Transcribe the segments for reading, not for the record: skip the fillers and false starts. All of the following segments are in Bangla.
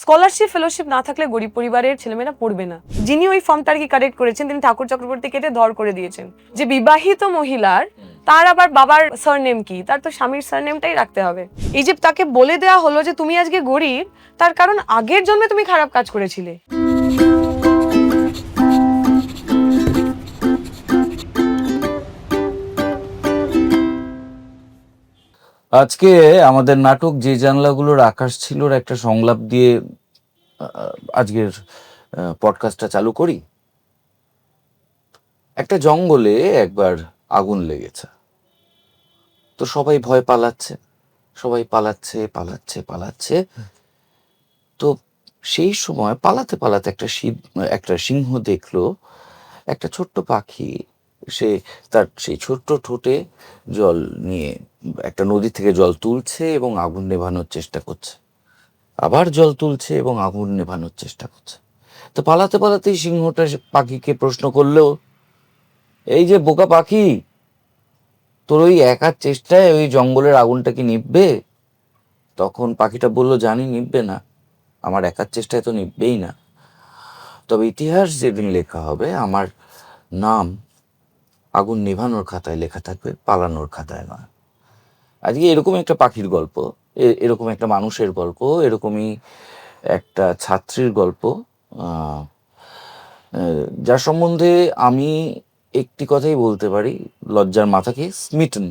স্কলারশিপ ফেলোশিপ না থাকলে গরিব পরিবারের ছেলেমেয়েরা পড়বে না। যিনি ওই ফর্মটা আর কি কারেক্ট করেছেন তিনি ঠাকুর চক্রবর্তী কেটে ধর করে দিয়েছেন যে বিবাহিত মহিলার তার আবার বাবার সারনেম কি, তার তো স্বামীর সারনেমটাই রাখতে হবে। এই যে তাকে বলে দেওয়া হলো যে তুমি আজকে গরিব, তার কারণ আগের জন্মে তুমি খারাপ কাজ করেছিলে। আজকে আমাদের নাটক যে জানলাগুলোর আকাশ ছিল একটা সংলাপ দিয়ে আজকের পডকাস্টটা চালু করি। একটা জঙ্গলে একবার আগুন লেগেছে, তো সবাই ভয় পালাচ্ছে, সবাই পালাচ্ছে পালাচ্ছে পালাচ্ছে। তো সেই সময় পালাতে পালাতে একটা সিংহ দেখলো একটা ছোট্ট পাখি, সে তার সেই ছোট্ট ঠোঁটে জল নিয়ে একটা নদী থেকে জল তুলছে এবং আগুন নেভানোর চেষ্টা করছে, আবার জল তুলছে এবং আগুন নেভানোর চেষ্টা করছে। তো পালাতে পালাতেই সিংহটা পাখিকে প্রশ্ন করলো, এই যে বোকা পাখি, তোর ওই একার চেষ্টায় ওই জঙ্গলের আগুনটা কি নিভবে? তখন পাখিটা বলল, জানি নিভবে না, আমার একার চেষ্টায় তো নিভবেই না, তবে ইতিহাস যেদিন লেখা হবে আমার নাম আগুন নেভানোর খাতায় লেখা থাকবে, পালানোর খাতায় নয়। আজকে এরকম একটা পাখির গল্প, এরকম একটা মানুষের গল্প, এরকমই একটা ছাত্রীর গল্প, যার সম্বন্ধে আমি একটি কথাই বলতে পারি, লজ্জার মাথাকে স্মিটেন।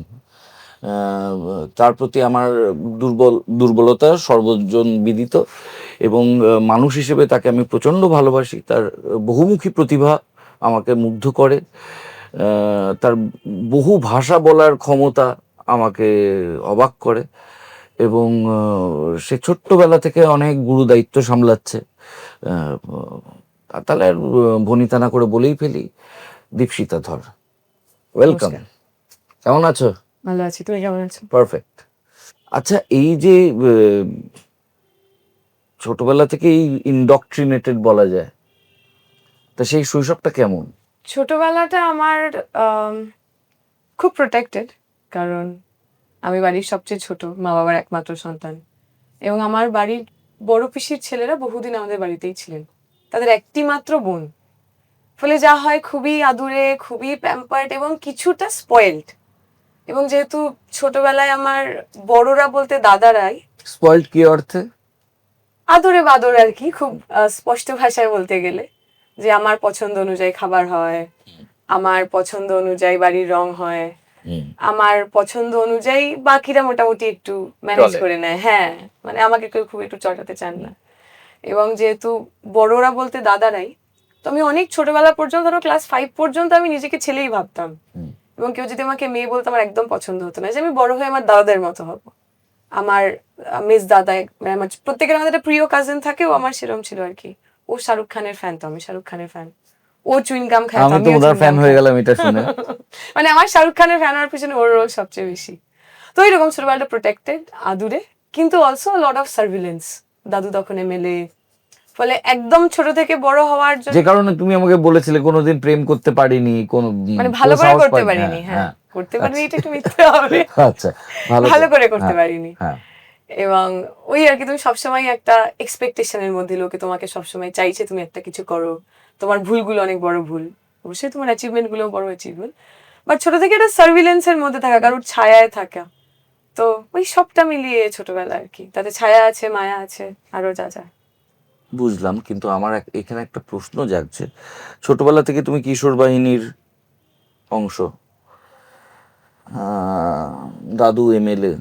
তার প্রতি আমার দুর্বলতা সর্বজন বিদিত, এবং মানুষ হিসেবে তাকে আমি প্রচণ্ড ভালোবাসি। তার বহুমুখী প্রতিভা আমাকে মুগ্ধ করে, তার বহু ভাষা বলার ক্ষমতা আমাকে অবাক করে, এবং সে ছোট্টবেলা থেকে অনেক গুরু দায়িত্ব সামলাচ্ছে। তাহলে আর ভনিতা না করে বলেই ফেলি, দীপশিতা ধর, ওয়েলকাম। কেমন আছো? ভালো আছি, তুমি কেমন আছো? পারফেক্ট। আচ্ছা, এই যে ছোটবেলা থেকেই ইনডক্ট্রিনেটেড বলা যায়, তা সেই শৈশবটা কেমন? ছোটবেলাটা আমার খুব প্রোটেক্টেড, কারণ আমি বাড়ির সবচেয়ে ছোট, মা বাবার একমাত্র সন্তান, এবং আমার বাড়ির বড় পিসির ছেলেরা বহুদিন আমাদের বাড়িতেই ছিলেন, তাদের একটি মাত্র বোন। ফলে যা হয় খুবই আদুরে, খুবই প্যাম্পার্ড এবং কিছুটা স্পয়েলড। এবং যেহেতু ছোটবেলায় আমার বড়রা বলতে দাদারাই, স্পয়েলড কি অর্থে? আদরে বাদর আর কি, খুব স্পষ্ট ভাষায় বলতে গেলে যে আমার পছন্দ অনুযায়ী খাবার হয়, আমার পছন্দ অনুযায়ী বাড়ির রং হয়, আমার পছন্দ অনুযায়ী বাকিরা মোটামুটি একটু ম্যানেজ করে নেয়। হ্যাঁ, মানে আমাকে কেউ খুব একটু চটাতে চান না। এবং যেহেতু বড়রা বলতে দাদারাই, তো আমি অনেক ছোটবেলা পর্যন্ত, ধরো ক্লাস 5 পর্যন্ত আমি নিজেকে ছেলেই ভাবতাম। এবং কেউ যদি আমাকে মেয়ে বলতো আমার একদম পছন্দ হতো না, যে আমি বড় হয়ে আমার দাদাদের মতো হবো। আমার মিস দাদা, মানে আমার প্রত্যেকের আমাদের একটা প্রিয় কাজিন থাকে, ও আমার সেরকম ছিল আর কি। ও শাহরুখ খানের ফ্যান, তো আমি শাহরুখ খানের ফ্যান। ও চুইংগাম খায়, আমি তো ওনার ফ্যান হয়ে গেলাম এটা শুনে। মানে আমার শাহরুখ খানের ফ্যান হওয়ার পিছনে ওর রোল সবচেয়ে বেশি। তো এরকম ছোটবেলাটা প্রোটেক্টেড, আদুরে, কিন্তু অলসো লট অফ সার্ভিলেন্স। দাদু তখন এমএলএ, ফলে একদম ছোট থেকে বড় হওয়ার জন্য, যে কারণে তুমি আমাকে বলেছিলে কোনোদিন প্রেম করতে পারিনি, কোন মানে ভালো করে করতে পারিনি। হ্যাঁ, করতে পারিনি, এটা একটু মিথ্যে হবে। আচ্ছা, ভালো করে করতে পারিনি। হ্যাঁ। এবং ওই আর কি, তুমি সবসময় একটা এক্সপেকটেশনের মধ্যে, লোকে তোমাকে সবসময় চাইছে তুমি একটা কিছু করো, তোমার ভুলগুলো অনেক বড় ভুল, অবশ্যই তোমার অ্যাচিভমেন্ট গুলো বড় অ্যাচিভমেন্ট, বাট ছোট থেকে একটা সার্ভিলেন্সের মধ্যে থাকা, কারোর ছায়ায় থাকা। তো ওই সবটা মিলিয়ে ছোটবেলা আর কি, তাতে ছায়া আছে, মায়া আছে, আরো যা যা। বুঝলাম, কিন্তু আমার এখানে একটা প্রশ্ন জাগছে। ছোটবেলা থেকে তুমি কিশোর বাহিনীর অংশ, দাদু এমএলএ,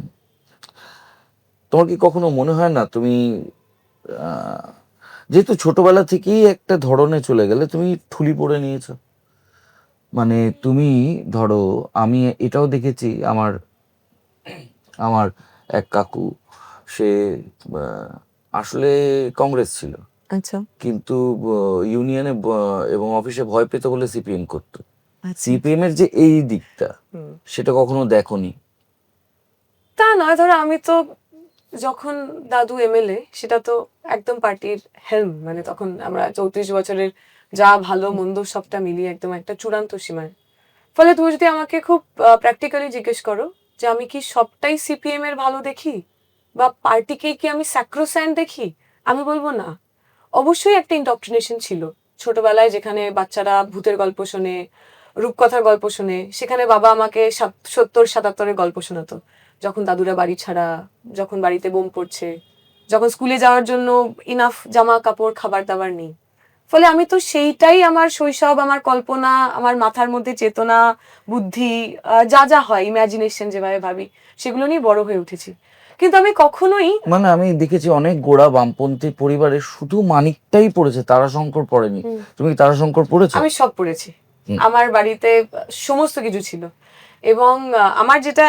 তোমার কি কখনো মনে হয় না তুমি, যেহেতু ছোটবেলা থেকেই একটা ধরনে চলে গেলে, তুমি ঠুলি পড়ে নিয়েছো? মানে তুমি ধরো, আমি এটাও দেখেছি, আমার আমার এক কাকু, সে আসলে কংগ্রেস ছিল, আচ্ছা, কিন্তু ইউনিয়নে এবং অফিসে ভয় পেত বলে সিপিএম করতো। সিপিএম এর যে এই দিকটা, সেটা কখনো দেখোনি? তা নয়, ধরো আমি তো যখন দাদু এমএলএ, সেটা তো একদম পার্টির হেলম, মানে তখন আমরা 34 বছরের যা ভালো মন্দ সবটা মিলিয়ে একদম একটা চূড়ান্ত সীমায়। ফলে তুমি যদি আমাকে খুব প্র্যাকটিক্যালি জিজ্ঞেস করো যে আমি কি সবটাই সিপিএম এর ভালো দেখি, বা পার্টিকে কি আমি স্যাক্রোস্যান্ট দেখি, আমি বলবো না, অবশ্যই একটা ইন্ডক্ট্রিনেশন ছিল ছোটবেলায়, যেখানে বাচ্চারা ভূতের গল্প শোনে, রূপকথার গল্প শোনে, সেখানে বাবা আমাকে 70-77-এর গল্প শোনাতো, যখন দাদুরা বাড়ি ছাড়া, যখন বাড়িতে বোম পড়ছে, যখন স্কুলে যাওয়ার জন্য ইনাফ জামা কাপড় খাবার দাবার নেই। ফলে আমি তো সেইটাই আমার শৈশব, আমার কল্পনা, আমার মাথার মধ্যে চেতনা, বুদ্ধি, যা যা হয়, ইমাজিনেশন যেভাবে ভাবি, সেগুলো নিয়ে বড় হয়ে উঠেছি। কিন্তু আমি কখনোই, মানে আমি দেখেছি অনেক গোড়া বামপন্থী পরিবারে শুধু মানিকটাই পড়েছে, তারাশঙ্কর পড়েনি। তুমি কি তারাশঙ্কর পড়েছো? আমি সব পড়েছি। আমার বাড়িতে সমস্ত কিছু ছিল। এবং আমার যেটা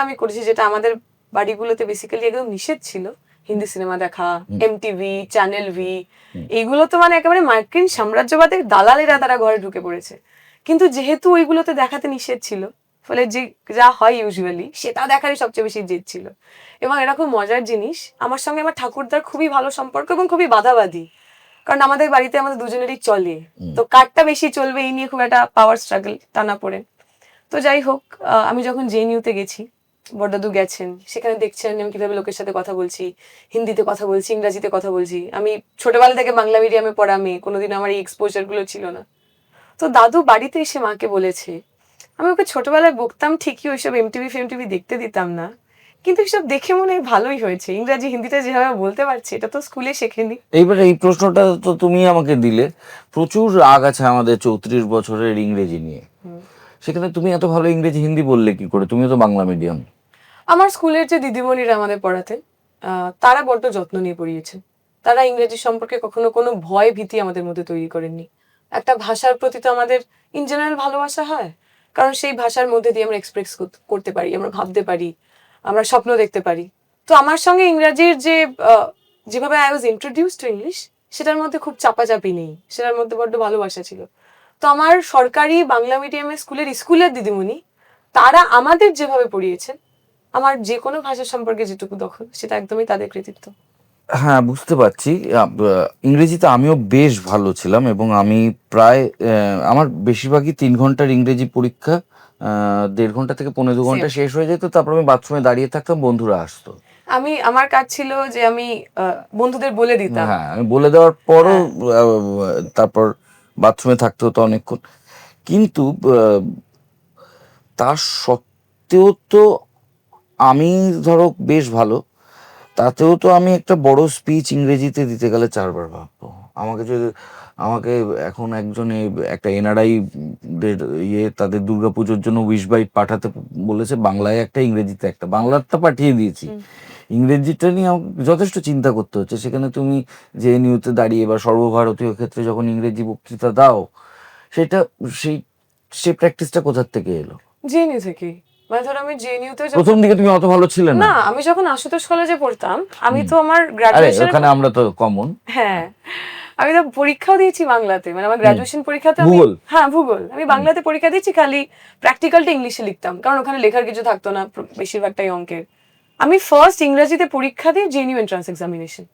আমি করেছি, যেটা আমাদের বাড়িগুলোতে বেসিক্যালি একদম নিষেধ ছিল, হিন্দি সিনেমা দেখা, এমটিভি, চ্যানেল ভি, এইগুলো তো মানে একেবারে মার্কিন সাম্রাজ্যবাদের দালালেরা তারা ঘরে ঢুকে পড়েছে। কিন্তু যেহেতু ওইগুলোতে দেখাতে নিষেধ ছিল, ফলে যে যা হয় ইউজুয়ালি সেটা দেখারই সবচেয়ে বেশি জেদ ছিল। এবং এটা খুব মজার জিনিস, আমার সঙ্গে আমার ঠাকুরদার খুবই ভালো সম্পর্ক এবং খুবই বাঁধাবাঁধি, কারণ আমাদের বাড়িতে আমাদের দুজনেরই চলে, তো কারটা বেশি চলবে এই নিয়ে খুব একটা পাওয়ার স্ট্রাগল টানা পড়ে। তো যাই হোক, আমি যখন জেএনইউতে গেছি, বড়দাদু গেছেন, সেখানে দেখছেন আমি কিভাবে লোকের সাথে কথা বলছি, হিন্দিতে কথা বলছি, ইংরাজিতে কথা বলছি। আমি ছোটবেলা থেকে বাংলা মিডিয়ামে পড়া মেয়ে, কোনোদিন আমার এই এক্সপোজার গুলো ছিল না। তো দাদু বাড়িতে এসে মাকে বলেছে, আমি ওকে ছোটবেলায় বকতাম ঠিকই, ওইসব এমটিভি ফেমটিভি দেখতে দিতাম না, কিন্তু এসব দেখে মনে হয় ভালোই হয়েছে, ইংরাজি হিন্দিটা যেভাবে বলতে পারছে এটা তো স্কুলে শেখেনি। এইবারে এই প্রশ্নটা তো তুমি আমাকে দিলে, প্রচুর রাগ আছে আমাদের 34 বছরের ইংরেজি নিয়ে। সেখানে তুমি এত ভালো ইংরেজি হিন্দি বললে কি করে? তুমিও তো বাংলা মিডিয়াম। আমার স্কুলের যে দিদিমণিরা আমাদের পড়াতেন, তারা বড্ড যত্ন নিয়ে পড়িয়েছেন। তারা ইংরেজি সম্পর্কে কখনো কোনো ভয় ভীতি আমাদের মধ্যে তৈরি করেননি। একটা ভাষার প্রতি তো আমাদের ইন জেনারেল ভালোবাসা হয়, কারণ সেই ভাষার মধ্যে দিয়ে আমরা এক্সপ্রেস করতে পারি, আমরা ভাবতে পারি, আমরা স্বপ্ন দেখতে পারি। তো আমার সঙ্গে ইংরাজির যেভাবে I was introduce to English, সেটার মধ্যে খুব চাপাচাপি নেই, সেটার মধ্যে বড্ড ভালোবাসা ছিল। তো আমার সরকারি বাংলা মিডিয়ামের স্কুলের দিদিমণি, তারা আমাদের যেভাবে পড়িয়েছেন, আমার যে কোনো ভাষা সম্পর্কে যেটুকু দখল, সেটা একদমই তাদের কৃতিত্ব। হ্যাঁ, বুঝতে পারছি। ইংরেজিতে আমিও বেশ ভালো ছিলাম এবং আমি প্রায় আমার বেশিরভাগই 3 ঘন্টার ইংরেজি পরীক্ষা 1.5 ঘন্টা থেকে 1.25 ঘন্টা শেষ হয়ে যেত। তারপর আমি বাথরুমে দাঁড়িয়ে থাকতাম, বন্ধুরা আসতো। আমার কাজ ছিল যে আমি বন্ধুদের বলে দিতাম। হ্যাঁ, আমি বলে দেওয়ার পরও তারপর বাথরুমে থাকতে হতো অনেকক্ষণ। কিন্তু তা সত্ত্বেও তো আমি ধরো বেশ ভালো, তাতেও তো আমি একটা বড় স্পিচ ইংরেজিতে দিতে গেলে 4 বার ভাববো। আমাকে এখন একটা এনআরআই দের তাদের দুর্গাপুজোর জন্য উইশ বাইট পাঠাতে বলেছে, বাংলায় একটা, ইংরেজিতে একটা। বাংলাটা পাঠিয়ে দিয়েছি, ইংরেজিটা নিয়ে আমাকে যথেষ্ট চিন্তা করতে হচ্ছে। সেখানে তুমি জেএনইউতে দাঁড়িয়ে বা সর্বভারতীয় ক্ষেত্রে যখন ইংরেজি বক্তৃতা দাও, সেটা সেই সেই প্র্যাকটিসটা কোথার থেকে এলো? জেএনইউ থেকে। মানে ধরো আমি জেএনইউতে প্রথম দিকে তুমি অত ভালো ছিলে না? না, আমি যখন আশুতোষ কলেজে পড়তাম, আমি তো আমার আরে গ্রাজুয়েশন, ওখানে আমরা তো কমন। হ্যাঁ, আমি তো পরীক্ষাও দিয়েছি বাংলাতে, মানে আমার গ্রাজুয়েশন পরীক্ষাতে ভূগোল? হ্যাঁ, ভূগোল। আমি বাংলাতে পরীক্ষা দিয়েছি, খালি প্র্যাকটিক্যালটা ইংলিশে লিখতাম, কারণ ওখানে লেখার কিছু থাকতো না, বেশিরভাগটাই অঙ্কের। আমি ফার্স্ট ইংরেজিতে পরীক্ষা দিই জেএনইউ এন্ট্রান্স এক্সামিনেশন,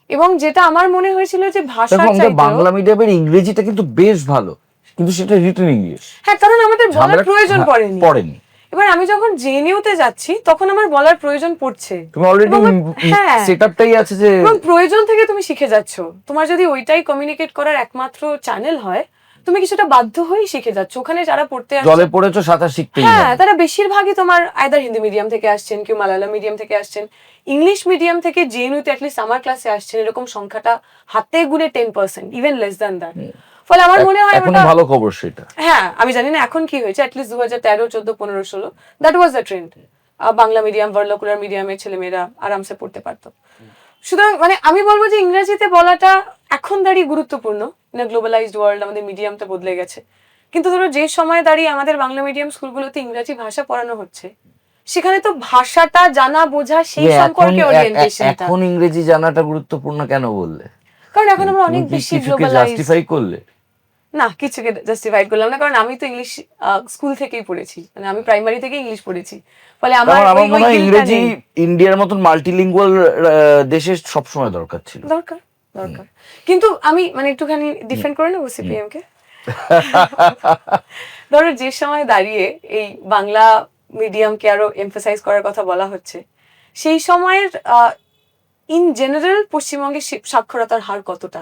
এবং যেটা আমার মনে হয়েছিল যে ভাষার আমাদের চাইতেও, বাংলা মিডিয়ামের ইংরেজিটা কিন্তু বেশ ভালো, কিন্তু সেটা রিটেন ইংলিশ। হ্যাঁ, কারণ আমাদের বলার প্রয়োজন পড়েনি। এবার আমি যখন জেএনইউতে যাচ্ছি, তখন আমার বলার প্রয়োজন পড়ছে। তুমি অলরেডি হ্যাঁ, সেটআপটাই আছে যে, এবং প্রয়োজন থেকে তুমি শিখে যাচ্ছ। তোমার যদি ওইটাই কমিউনিকেট করার একমাত্র চ্যানেল হয়, তুমি কিছুটা বাধ্য হয়েই শিখে যাচ্ছ। ওখানে যারা পড়তে আসছে, জলে পড়েছো, সাঁতার শিখতেই হ্যাঁ, হবে। তারা বেশিরভাগই তোমার আইদার হিন্দি মিডিয়াম থেকে আসছেন, কেউ মালায়ালাম মিডিয়াম থেকে আসছেন, ইংলিশ মিডিয়াম থেকে জেএনইউতে অ্যাটলিস্ট আমার ক্লাসে আসছেন, এরকম সংখ্যাটা হাতে গুনে 10%, ইভেন লেস দ্যান দ্যাট। ফলে আমার মনে হয় এখন ভালো খবর সেটা। হ্যাঁ, আমি জানি না এখন কি হয়েছে, at least 2013, 14, 15, 16 that was the trend. Bangla medium, vernacular মিডিয়ামের ছেলেমেয়েরা আরামসে পড়তে পারতো। সুতরাং মানে আমি বলবো যে ইংরেজিতে বলাটা এখন দাঁড়িয়ে গুরুত্বপূর্ণ। ইন আ গ্লোবালাইজড ওয়ার্ল্ড আমাদের মিডিয়ামটা বদলে গেছে, কিন্তু ধরো যে সময় দাঁড়িয়ে আমাদের বাংলা মিডিয়াম স্কুলগুলোতে ইংরেজি ভাষা পড়ানো হচ্ছে, সেখানে তো ভাষাটা জানা বোঝা, সেই সম্পর্কে ওরিয়েন্টেশনটা। এখন ইংরেজি জানাটা গুরুত্বপূর্ণ কেন বললে? কারণ এখন আমরা অনেক বেশি গ্লোবালাইজড। জাস্টিফাই করলে না, কিছুকে জাস্টিফাইড করলাম না, কারণ আমি তো ইংলিশ স্কুল থেকেই পড়েছি, মানে আমি প্রাইমারি থেকে ইংলিশ পড়েছি, ফলে আমার মনে হয় ইংরেজি ইন্ডিয়ার মতন মাল্টিলিঙ্গুয়াল দেশে সবসময় দরকার ছিল। দরকার। কিন্তু আমি মানে একটুখানি ডিফেন্ড করে নেবো সিপিএম কে। ধরো যে সময় দাঁড়িয়ে এই বাংলা মিডিয়ামকে আরো এমফাসাইজ করার কথা বলা হচ্ছে, সেই সময়ের ইন জেনারেল পশ্চিমবঙ্গের সাক্ষরতার হার কতটা,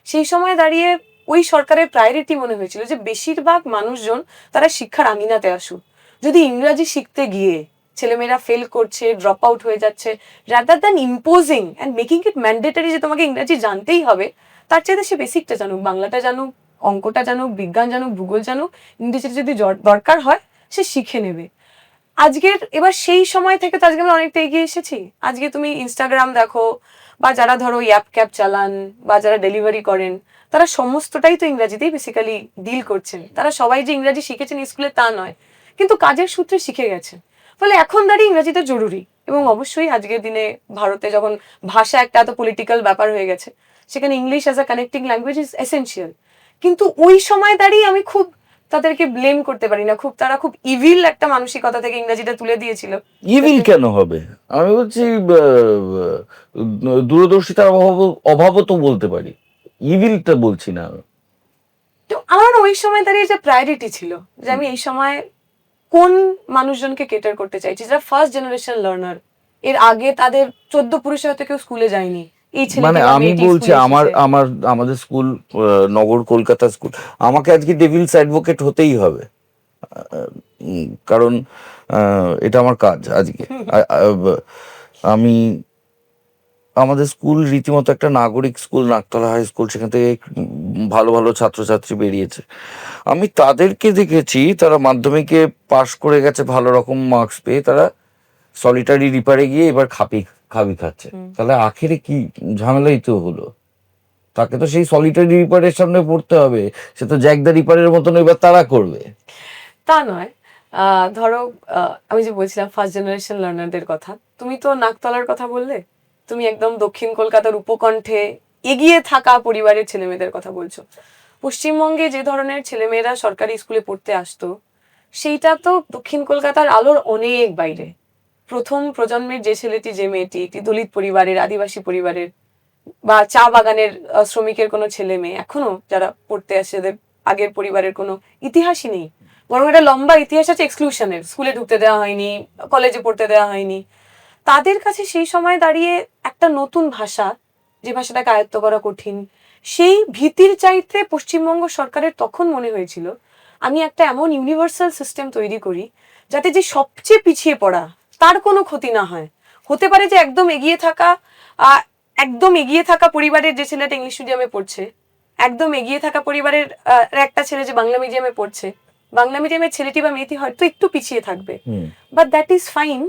সেই সময় দাঁড়িয়ে ওই সরকারের প্রায়োরিটি মনে হয়েছিল যে বেশিরভাগ মানুষজন তারা শিক্ষার আঙিনাতে আসুক। যদি ইংরাজি শিখতে গিয়ে ছেলেমেয়েরা ফেল করছে, ড্রপ আউট হয়ে যাচ্ছে, rather than imposing and making it mandatory যে তোমাকে ইংরাজি জানতেই হবে, তার চাইতে সে বেসিকটা জানুক, বাংলাটা জানুক, অঙ্কটা জানুক, বিজ্ঞান জানুক, ভূগোল জানুক, ইংরেজিটা যদি দরকার হয় সে শিখে নেবে। আজকের এবার সেই সময় থেকে তো আজকে আমরা অনেকটা এগিয়ে এসেছি। আজকে তুমি ইনস্টাগ্রাম দেখো, বা যারা ধরো অ্যাপ ক্যাব চালান, বা যারা ডেলিভারি করেন, তারা সমস্তটাই তো ইংরাজিতেই বেসিক্যালি ডিল করছেন। তারা সবাই যে ইংরাজি শিখেছেন স্কুলে তা নয়, কিন্তু কাজের সূত্রে শিখে গেছেন। ফলে এখন দাঁড়িয়ে ইংরাজিটা জরুরি। এবং অবশ্যই আজকের দিনে ভারতে যখন ভাষা একটা এত পলিটিক্যাল ব্যাপার হয়ে গেছে, সেখানে English as a connecting language is essential. কিন্তু ওই সময় দাঁড়িয়ে আমি খুব তাদেরকে ব্লেম করতে পারি না, খুব তারা খুব ইভিল একটা মানসিকতা থেকে ইংরেজিটা তুলে দিয়েছিল। ইভিল কেন হবে? আমি বলছি দূরদর্শিতার অভাবও তো বলতে পারি, ইভিলটা বলছি না। তো আমার ওই সময় দাঁড়িয়ে যে প্রায়োরিটি ছিল যে আমি এই সময় কোন মানুষজনকে কেটার করতে চাইছি, যারা ফার্স্ট জেনারেশন লার্নার, এর আগে তাদের 14 পুরুষে হয়তো কেউ স্কুলে যায়নি, এই মানে ছেলেটি বা আমি মেয়েটি বলছি স্কুলে আমার এসেছে। আমার আমাদের স্কুল নগর কলকাতা স্কুল, আমাকে আজকে ডেভিলস অ্যাডভোকেট হতেই হবে। কারণ এটা আমার কাজ আজকে। আমি আমাদের স্কুল রীতিমতো একটা নাগরিক স্কুল, নাকতলা হাই স্কুল, সেখান থেকে ভালো ভালো ছাত্রছাত্রী বেরিয়েছে। আমি তাদেরকে দেখেছি, তারা মাধ্যমিকে পাশ করে গেছে ভালো রকম মার্কস পেয়ে, তারা সলিটারি রিপারে গিয়ে এবার খাবি খাচ্ছে। তাহলে আখেরে কি ঝামেলাই তো হলো, তাকে তো সেই সলিটারি রিপারের সামনে পড়তে হবে, সে তো জ্যাক দ্য রিপারের মতন এবার তারা করবে। তা নয়, ধরো আমি যে বলছিলাম ফার্স্ট জেনারেশন লার্নারদের কথা, তুমি তো নাকতলার কথা বললে, তুমি একদম দক্ষিণ কলকাতার উপকণ্ঠে এগিয়ে থাকা পরিবারের ছেলেমেয়েদের কথা বলছো। পশ্চিমবঙ্গে যে ধরনের ছেলেমেয়েরা সরকারি স্কুলে পড়তে আসতো, সেইটা তো দক্ষিণ কলকাতার আলোর অনেক বাইরে। প্রথম প্রজন্মের যে ছেলেটি, যে মেয়েটি একটি দলিত পরিবারের, আদিবাসী পরিবারের, বা চা বাগানের শ্রমিকের কোনো ছেলে মেয়ে এখনো যারা পড়তে আসে, যাদের আগের পরিবারের কোনো ইতিহাসই নেই, বরং একটা লম্বা ইতিহাস আছে এক্সক্লুশনের, স্কুলে ঢুকতে দেওয়া হয়নি, কলেজে পড়তে দেওয়া হয়নি, তাদের কাছে সেই সময় দাঁড়িয়ে একটা নতুন ভাষা, যে ভাষাটাকে আয়ত্ত করা কঠিন, সেই ভীতির চাইতে পশ্চিমবঙ্গ সরকারের তখন মনে হয়েছিল আমি একটা এমন ইউনিভার্সাল সিস্টেম তৈরি করি যাতে যে সবচেয়ে পিছিয়ে পড়া তার কোনো ক্ষতি না হয়। হতে পারে যে একদম এগিয়ে থাকা পরিবারের যে ছেলেটা ইংলিশ মিডিয়ামে পড়ছে, একদম এগিয়ে থাকা পরিবারের একটা ছেলে যে বাংলা মিডিয়ামে পড়ছে, বাংলা মিডিয়ামের ছেলেটি বা মেয়েটি হয়তো একটু পিছিয়ে থাকবে, but that is fine,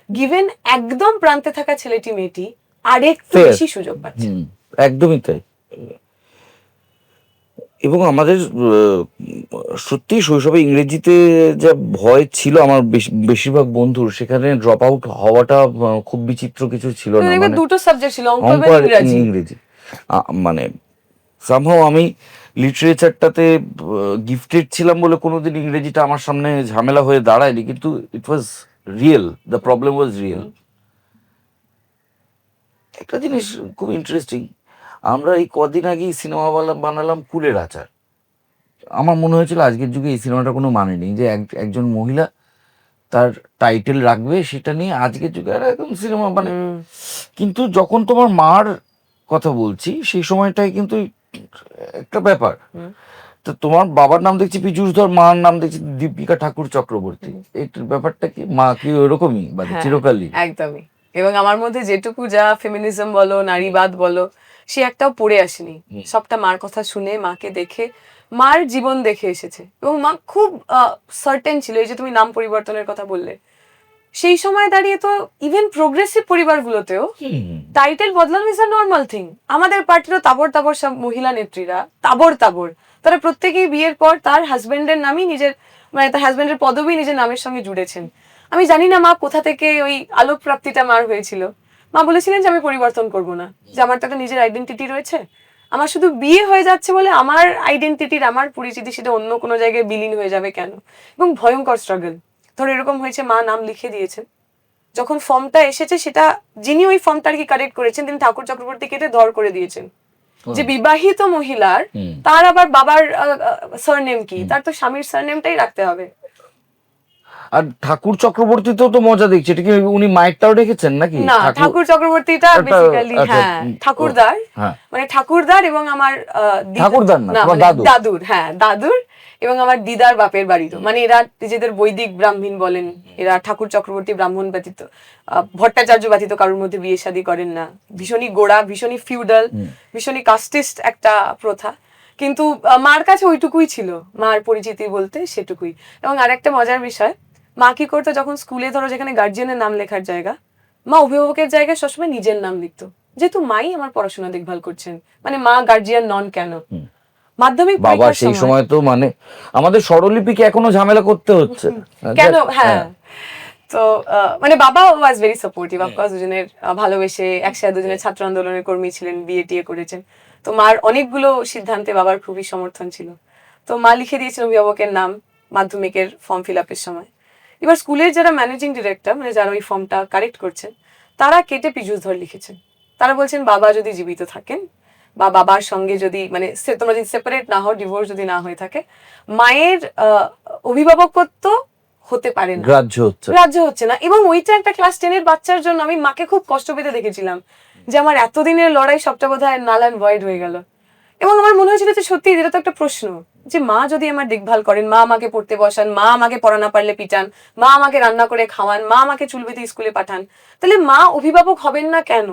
given একদম প্রান্তে থাকা ছেলেটি মেয়েটি আরেকটু বেশি সুযোগ পাচ্ছে। একদমই তাই। এবং আমাদের সত্যি শৈশবে ইংরেজিতে যা ভয় ছিল আমার বেশিরভাগ বন্ধুর, সেখানে ড্রপ আউট হওয়াটা খুব বিচিত্র কিছু ছিল না। মানে দুটো সাবজেক্ট ছিল, অঙ্ক অঙ্ক এবং আর ইংরাজি। ইংরেজি। মানে সামহাও আমি লিটারেচারটাতে গিফটেড ছিলাম বলে কোনোদিন ইংরেজিটা আমার সামনে ঝামেলা হয়ে দাঁড়ায়নি, কিন্তু it was real, the problem was real. একটা জিনিস খুব ইন্টারেস্টিং, আমরা এই কদিন আগেই সিনেমা বানালাম কুলের আচার। আমার মনে হয়েছিল আজকের যুগে এই সিনেমাটা কোনো মানে নেই, যে একজন মহিলা তার টাইটেল রাখবে সেটা নিয়ে আজকের যুগে আর একদম সিনেমা মানে। কিন্তু যখন তোমার মার কথা বলছি, সেই সময়টাই কিন্তু একটা ব্যাপার। তো তোমার বাবার নাম দেখছি পীযূষধর, মার নাম দেখছি দীপিকা ঠাকুর চক্রবর্তী, এই ব্যাপারটা কি, মা কি ওরকমই মানে চিরকালই? একদমই। এবং আমার মধ্যে যেটুকু যা ফেমিনিজম বলো, নারীবাদ বলো, সে একটাও পড়ে আসেনি। সবটা মার কথা শুনে, মাকে দেখে, মার জীবন দেখে এসেছে। এবং মা খুব সার্টেন ছিল। এই যে তুমি নাম পরিবর্তনের কথা বললে, সেই সময় দাঁড়িয়ে তো ইভেন প্রোগ্রেসিভ পরিবারগুলোতেও টাইটেল বদলানো ইজ আ নর্মাল থিং। আমাদের পার্টিরও তাবর সব মহিলা নেত্রীরা, তাবর তারা প্রত্যেকেই বিয়ের পর তার হাজবেন্ডের নামই নিজের, মানে তার হাজবেন্ডের পদবি নিজের নামের সঙ্গে জুড়েছেন। আমি জানি না মা কোথা থেকে ওই আলোক প্রাপ্তিটা মার হয়েছিল। মা বলেছিলেন যে আমি পরিবর্তন করব না, যে আমার তো একটা নিজের আইডেন্টিটি রয়েছে, আমার শুধু বিয়ে হয়ে যাচ্ছে বলে আমার আইডেন্টিটির, আমার পরিচিতি সেটা অন্য কোনো জায়গায় বিলীন হয়ে যাবে কেন। এবং ভয়ঙ্কর স্ট্রাগল। ধরো এরকম হয়েছে, মা নাম লিখে দিয়েছেন, যখন ফর্মটা এসেছে সেটা যিনি ওই ফর্মটা আর কি কারেক্ট করেছেন, তিনি ঠাকুর চক্রবর্তী কেটে ধর করে দিয়েছেন, যে বিবাহিত মহিলার তার আবার বাবার সারনেম কি, তার তো স্বামীর সারনেমটাই রাখতে হবে। আর ঠাকুর চক্রবর্তীতেও তো মজা দেখছি, এটা কি উনি মায়েরটাও রেখেছেন নাকি? না, ঠাকুর চক্রবর্তীটা একটা- বেসিক্যালি আচ্ছা, হ্যাঁ ঠাকুরদার, হ্যাঁ মানে ঠাকুরদার এবং আমার ঠাকুরদার না, তোমার মানে দাদু। দাদুর, হ্যাঁ দাদুর এবং আমার দিদার বাপের বাড়ি। তো মানে এরা নিজেদের বৈদিক ব্রাহ্মণ বলেন, এরা ঠাকুর চক্রবর্তী ব্রাহ্মণ ব্যতীত ভট্টাচার্য ব্যতীত কারোর মধ্যে বিয়ে শাদী করেন না। ভীষণই গোড়া, ভীষণই ফিউডাল, ভীষণই কাস্টিস্ট একটা প্রথা। কিন্তু মার কাছে ওইটুকুই ছিল, মার পরিচিতি বলতে সেটুকুই। এবং আরেকটা মজার বিষয়, মা কি করতো, যখন স্কুলে ধরো যেখানে গার্জিয়ানের নাম লেখার জায়গা, মা অভিভাবকের জায়গায় সবসময় নিজের নাম লিখতো, যেহেতু মাই আমার পড়াশোনা দেখভাল করছেন, মানে মা গার্জিয়ান নন কেন। মাধ্যমিক বাবা পরীক্ষার সেই সময় তো মানে আমাদের স্বরলিপিকে এখনো ঝামেলা করতে হচ্ছে কেন, হ্যাঁ। তো মানে বাবা ওয়াজ ভেরি সাপোর্টিভ, অফকোর্স দুজনের ভালোবেসে একসাথে দুজনের ছাত্র আন্দোলনের কর্মী ছিলেন, বিয়ে টিয়ে করেছেন। তো মার অনেকগুলো সিদ্ধান্তে বাবার খুবই সমর্থন ছিল। তো মা লিখে দিয়েছেন অভিভাবকের নাম মাধ্যমিকের ফর্ম ফিল আপের সময়। এবার স্কুলের যারা ম্যানেজিং ডিরেক্টর, মানে যারা ওই ফর্মটা কারেক্ট করছেন, তারা কেটে পীযূষ ধর লিখেছেন। তারা বলছেন বাবা যদি জীবিত থাকেন বা বাবার সঙ্গে যদি মানে তোমরা যদি সেপারেট না হও, ডিভোর্স যদি না হয়ে থাকে, মায়ের অভিভাবকত্ব হতে পারে না, গ্রাহ্য হচ্ছে না। এবং ওইটা একটা ক্লাস 10-এর বাচ্চার জন্য আমি মাকে খুব কষ্ট পেতে দেখেছিলাম, যে আমার এতদিনের লড়াই সবটা বোধহয় নাল অ্যান্ড ভয়েড হয়ে গেল। এবং আমার মনে হয়েছিল যে সত্যি এটা তো একটা প্রশ্ন, যে মা যদি আমার দেখভাল করেন, মা আমাকে পড়তে বসান, মা আমাকে পড়া না পারলে পিটান, মা আমাকে রান্না করে খাওয়ান, মা আমাকে চুল বেঁধে স্কুলে পাঠান, তাহলে মা অভিভাবক হবেন না কেন?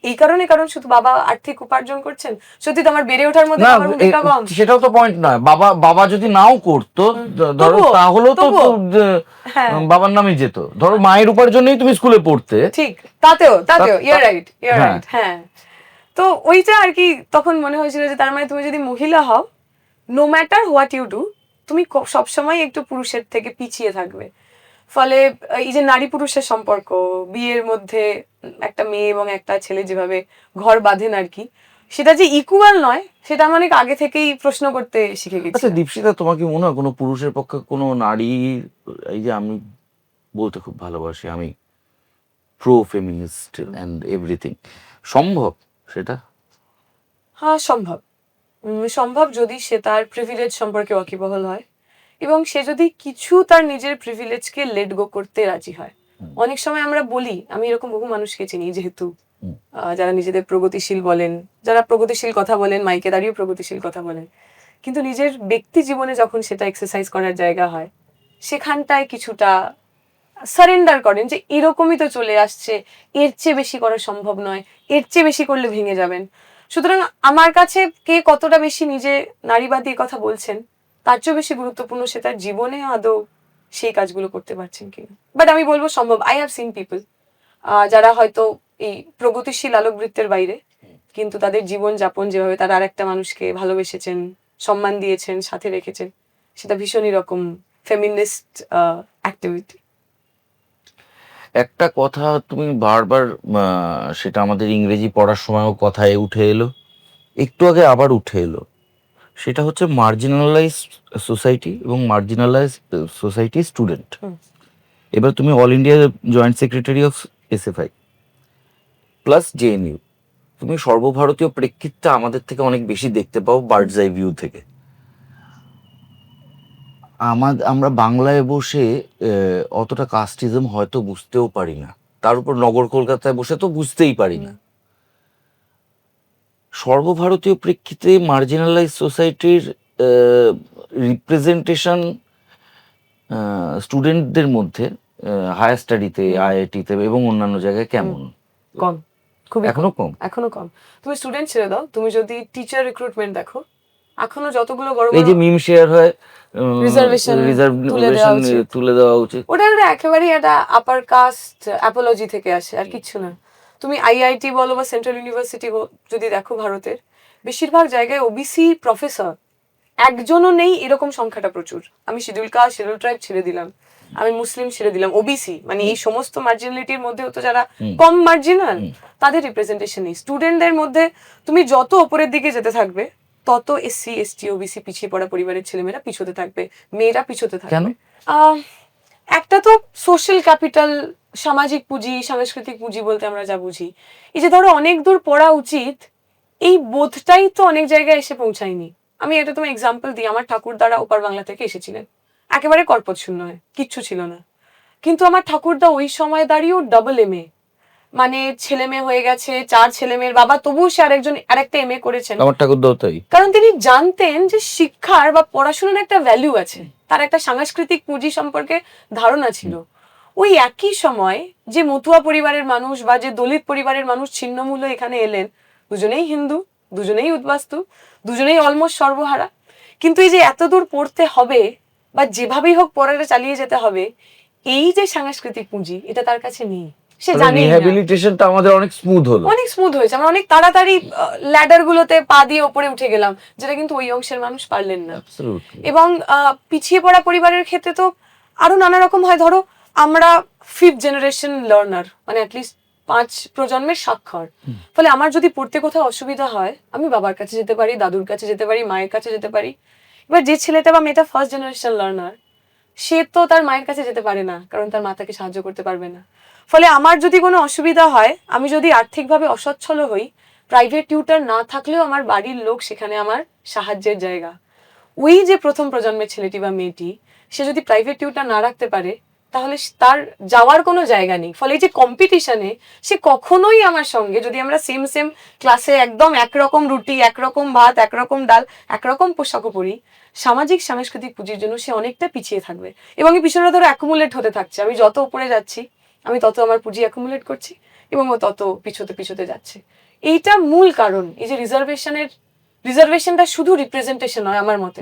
এই কারণে, কারণ শুধু বাবা আর্থিক উপার্জন করছেন? সত্যি তো আমার বেড়ে ওঠার মধ্যে আমার ভূমিকা কম? সেটাও তো পয়েন্ট নয়, বাবা যদি নাও করতো ধরো, তাহলেও তো বাবার নামই যেত। ধরো মায়ের উপার্জনেই তুমি স্কুলে পড়তে, ঠিক, তাতেও ইউর রাইট, হ্যাঁ। তো ওইটা আর কি তখন মনে হয়েছিল যে তার মানে তুমি যদি মহিলা হও, no matter what you do, তুমি সবসময় একটু পুরুষের থেকে পিছিয়ে থাকবে। ফলে এই যে নারী পুরুষের সম্পর্ক, বিয়ের মধ্যে একটা মেয়ে এবং একটা ছেলে যেভাবে ঘর বাঁধেন আর কি, সেটা যে ইকুয়াল নয়, সেটা আমি অনেক আগে থেকেই প্রশ্ন করতে শিখে গেছি। আচ্ছা দীপশিতা, তোমার কি মনে হয় কোনো পুরুষের পক্ষে কোনো নারী, এই যে আমি বলতে খুব ভালোবাসি, আমি প্রো ফেমিনিস্ট এন্ড এভরিথিং, সম্ভব সেটা? হ্যাঁ সম্ভব, সম্ভব যদি সে তার প্রিভিলেজ সম্পর্কে ওয়াকিবহাল হয় এবং সে যদি কিছু তার নিজের প্রিভিলেজকে লেট গো করতে রাজি হয়। অনেক সময় আমরা বলি, আমি এরকম বহু মানুষকে চিনি যেহেতু যারা নিজেদের প্রগতিশীল বলেন, যারা প্রগতিশীল কথা বলেন, মাইকে দাঁড়িয়ে প্রগতিশীল কথা বলেন, কিন্তু নিজের ব্যক্তি জীবনে যখন সেটা এক্সারসাইজ করার জায়গা হয়, সেখানটায় কিছুটা সারেন্ডার করেন, যে এরকমই তো চলে আসছে, এর চেয়ে বেশি করা সম্ভব নয়, এর চেয়ে বেশি করলে ভেঙে যাবেন। সুতরাং আমার কাছে কে কতটা বেশি নিজে নারীবাদী কথা বলছেন, তার চেয়েও বেশি গুরুত্বপূর্ণ সে তার জীবনে আদৌ সেই কাজগুলো করতে পারছেন কিনা। বাট আমি বলবো সম্ভব। আই হ্যাভ সিন পিপল যারা হয়তো এই প্রগতিশীল আলোকবৃত্তের বাইরে, কিন্তু তাদের জীবন যাপন যেভাবে তারা আরেকটা মানুষকে ভালোবেসেছেন, সম্মান দিয়েছেন, সাথে রেখেছেন, সেটা ভীষণই রকম ফেমিনিস্ট অ্যাক্টিভিটি। একটা কথা তুমি বারবার, সেটা আমাদের ইংরেজি পড়ার সময়ও কথায় উঠে এলো, একটু আগে আবার উঠে এলো, সেটা হচ্ছে মার্জিনালাইজ সোসাইটি এবং মার্জিনালাইজ সোসাইটি স্টুডেন্ট। এবার তুমি all India joint secretary of SFI plus JNU, তুমি সর্বভারতীয় প্রেক্ষিতটা আমাদের থেকে অনেক বেশি দেখতে পাও বার্ডস আই ভিউ থেকে। আমরা বাংলায় বসে অতটা কাস্টিজম হয়তো বুঝতেও পারি না, তার উপর নগর কলকাতায় বসে তো বুঝতেই পারি না। সর্বভারতীয় প্রেক্ষিতে মার্জিনালাইজ সোসাইটির রিপ্রেজেন্টেশন স্টুডেন্টদের মধ্যে হায়ার স্টাডিতে, আইআইটিতে এবং অন্যান্য জায়গায় কেমন? কম, খুব এখনো কম, এখনো কম। তুমি স্টুডেন্ট ছেড়ে দাও, তুমি যদি টিচার রিক্রুটমেন্ট দেখো, এখনো যতগুলো বড় এই যে মিম শেয়ার হয়, রিজার্ভেশন তুলে দেওয়া উচিত, ওটা একেবারেই একটা আপার কাস্ট অ্যাপোলজি থেকে আসে, আর কিচ্ছু না। তুমি আইআইটি বলো বা সেন্ট্রাল ইউনিভার্সিটি যদি দেখো, ভারতের বেশিরভাগ জায়গায় ওবিসি প্রফেসর একজনও নেই, এরকম সংখ্যাটা প্রচুর। আমি শিডিউল কাস্ট, শিডিউল ট্রাইব ছেড়ে দিলাম, আমি মুসলিম ছেড়ে দিলাম, ওবিসি মানে এই সমস্ত মার্জিনালিটির মধ্যেও তো যারা কম মার্জিনাল, তাদের রিপ্রেজেন্টেশন নেই। স্টুডেন্টদের মধ্যে তুমি যত ওপরের দিকে যেতে থাকবে, তত এসসি, এসটি, ওবিসি, পিছিয়ে পড়া পরিবারের ছেলেমেয়েরা পিছোতে থাকবে, মেয়েরা পিছোতে থাকবে। একটা তো সোশ্যাল ক্যাপিটাল, সামাজিক পুঁজি, সাংস্কৃতিক পুঁজি বলতে আমরা যা বুঝি, এই যে ধরো অনেক দূর পড়া উচিত, এই বোধটাই তো অনেক জায়গায় এসে পৌঁছায়নি। আমি এটা তোমার এক্সাম্পল দিই, আমার ঠাকুরদারা ওপার বাংলা থেকে এসেছিলেন, একেবারে কর্পত শূন্য, কিচ্ছু ছিল না। কিন্তু আমার ঠাকুরদা ওই সময় দাঁড়িয়েও ডাবল এমএ, মানে ছেলে মেয়ে হয়ে গেছে, 4 ছেলে মেয়ের বাবা, তবুও সে আরেকটা এমএ করেছেন। আমার ঠাকুরদাও তাই। কারণ তিনি জানতেন যে শিক্ষার বা পড়াশোনার একটা ভ্যালু আছে, তার একটা সাংস্কৃতিক পুঁজি সম্পর্কে ধারণা ছিল। ওই একই সময় যে মতুয়া পরিবারের মানুষ বা যে দলিত পরিবারের মানুষ ছিন্নমূল্য এখানে এলেন, দুজনেই হিন্দু, দুজনেই উদ্বাস্তু, দুজনেই অলমোস্ট সর্বহারা, কিন্তু এই যে এত দূর পড়তে হবে বা যেভাবেই হোক পড়াটা চালিয়ে যেতে হবে, এই যে সাংস্কৃতিক পুঁজি, এটা তার কাছে নেই, সে জানেই না। রিহ্যাবিলিটেশনটা আমাদের অনেক স্মুথ হলো, অনেক স্মুথ হয়েছে, আমরা অনেক তাড়াতাড়ি ল্যাডার গুলোতে পা দিয়ে ওপরে উঠে গেলাম, যেটা কিন্তু ওই অংশের মানুষ পারলেন না। এবং পিছিয়ে পড়া পরিবারের ক্ষেত্রে তো আরো নানা রকম হয়। ধরো আমরা 5th জেনারেশন লার্নার, মানে অ্যাটলিস্ট 5 প্রজন্মের স্বাক্ষর। ফলে আমার যদি পড়তে কোথাও অসুবিধা হয়, আমি বাবার কাছে যেতে পারি, দাদুর কাছে যেতে পারি, মায়ের কাছে যেতে পারি। এবার যে ছেলেটা বা মেয়েটা 1st জেনারেশন লার্নার, সে তো তার মায়ের কাছে যেতে পারে না, কারণ তার মা তাকে সাহায্য করতে পারবে না। ফলে আমার যদি কোনো অসুবিধা হয়, আমি যদি আর্থিকভাবে অসচ্ছল হই, প্রাইভেট টিউটর না থাকলেও আমার বাড়ির লোক সেখানে আমার সাহায্যের জায়গা। ওই যে প্রথম প্রজন্মের ছেলেটি বা মেয়েটি, সে যদি প্রাইভেট টিউটর না রাখতে পারে, তাহলে তার যাওয়ার কোনো জায়গা নেই। ফলে এই যে কম্পিটিশনে সে কখনোই আমার সঙ্গে, যদি আমরা সেম ক্লাসে একদম একরকম রুটি, একরকম ভাত, একরকম ডাল, একরকম পোশাকও পরি, সামাজিক সাংস্কৃতিক পুঁজির জন্য সে অনেকটা পিছিয়ে থাকবে। এবং এই পিছনে ধরো অ্যাকুমুলেট হতে থাকছে, আমি যত উপরে যাচ্ছি আমি তত আমার পুঁজি অ্যাকুমুলেট করছি এবং ও তত পিছোতে যাচ্ছে। এইটা মূল কারণ। এই যে রিজার্ভেশনটা শুধু রিপ্রেজেন্টেশন নয় আমার মতে,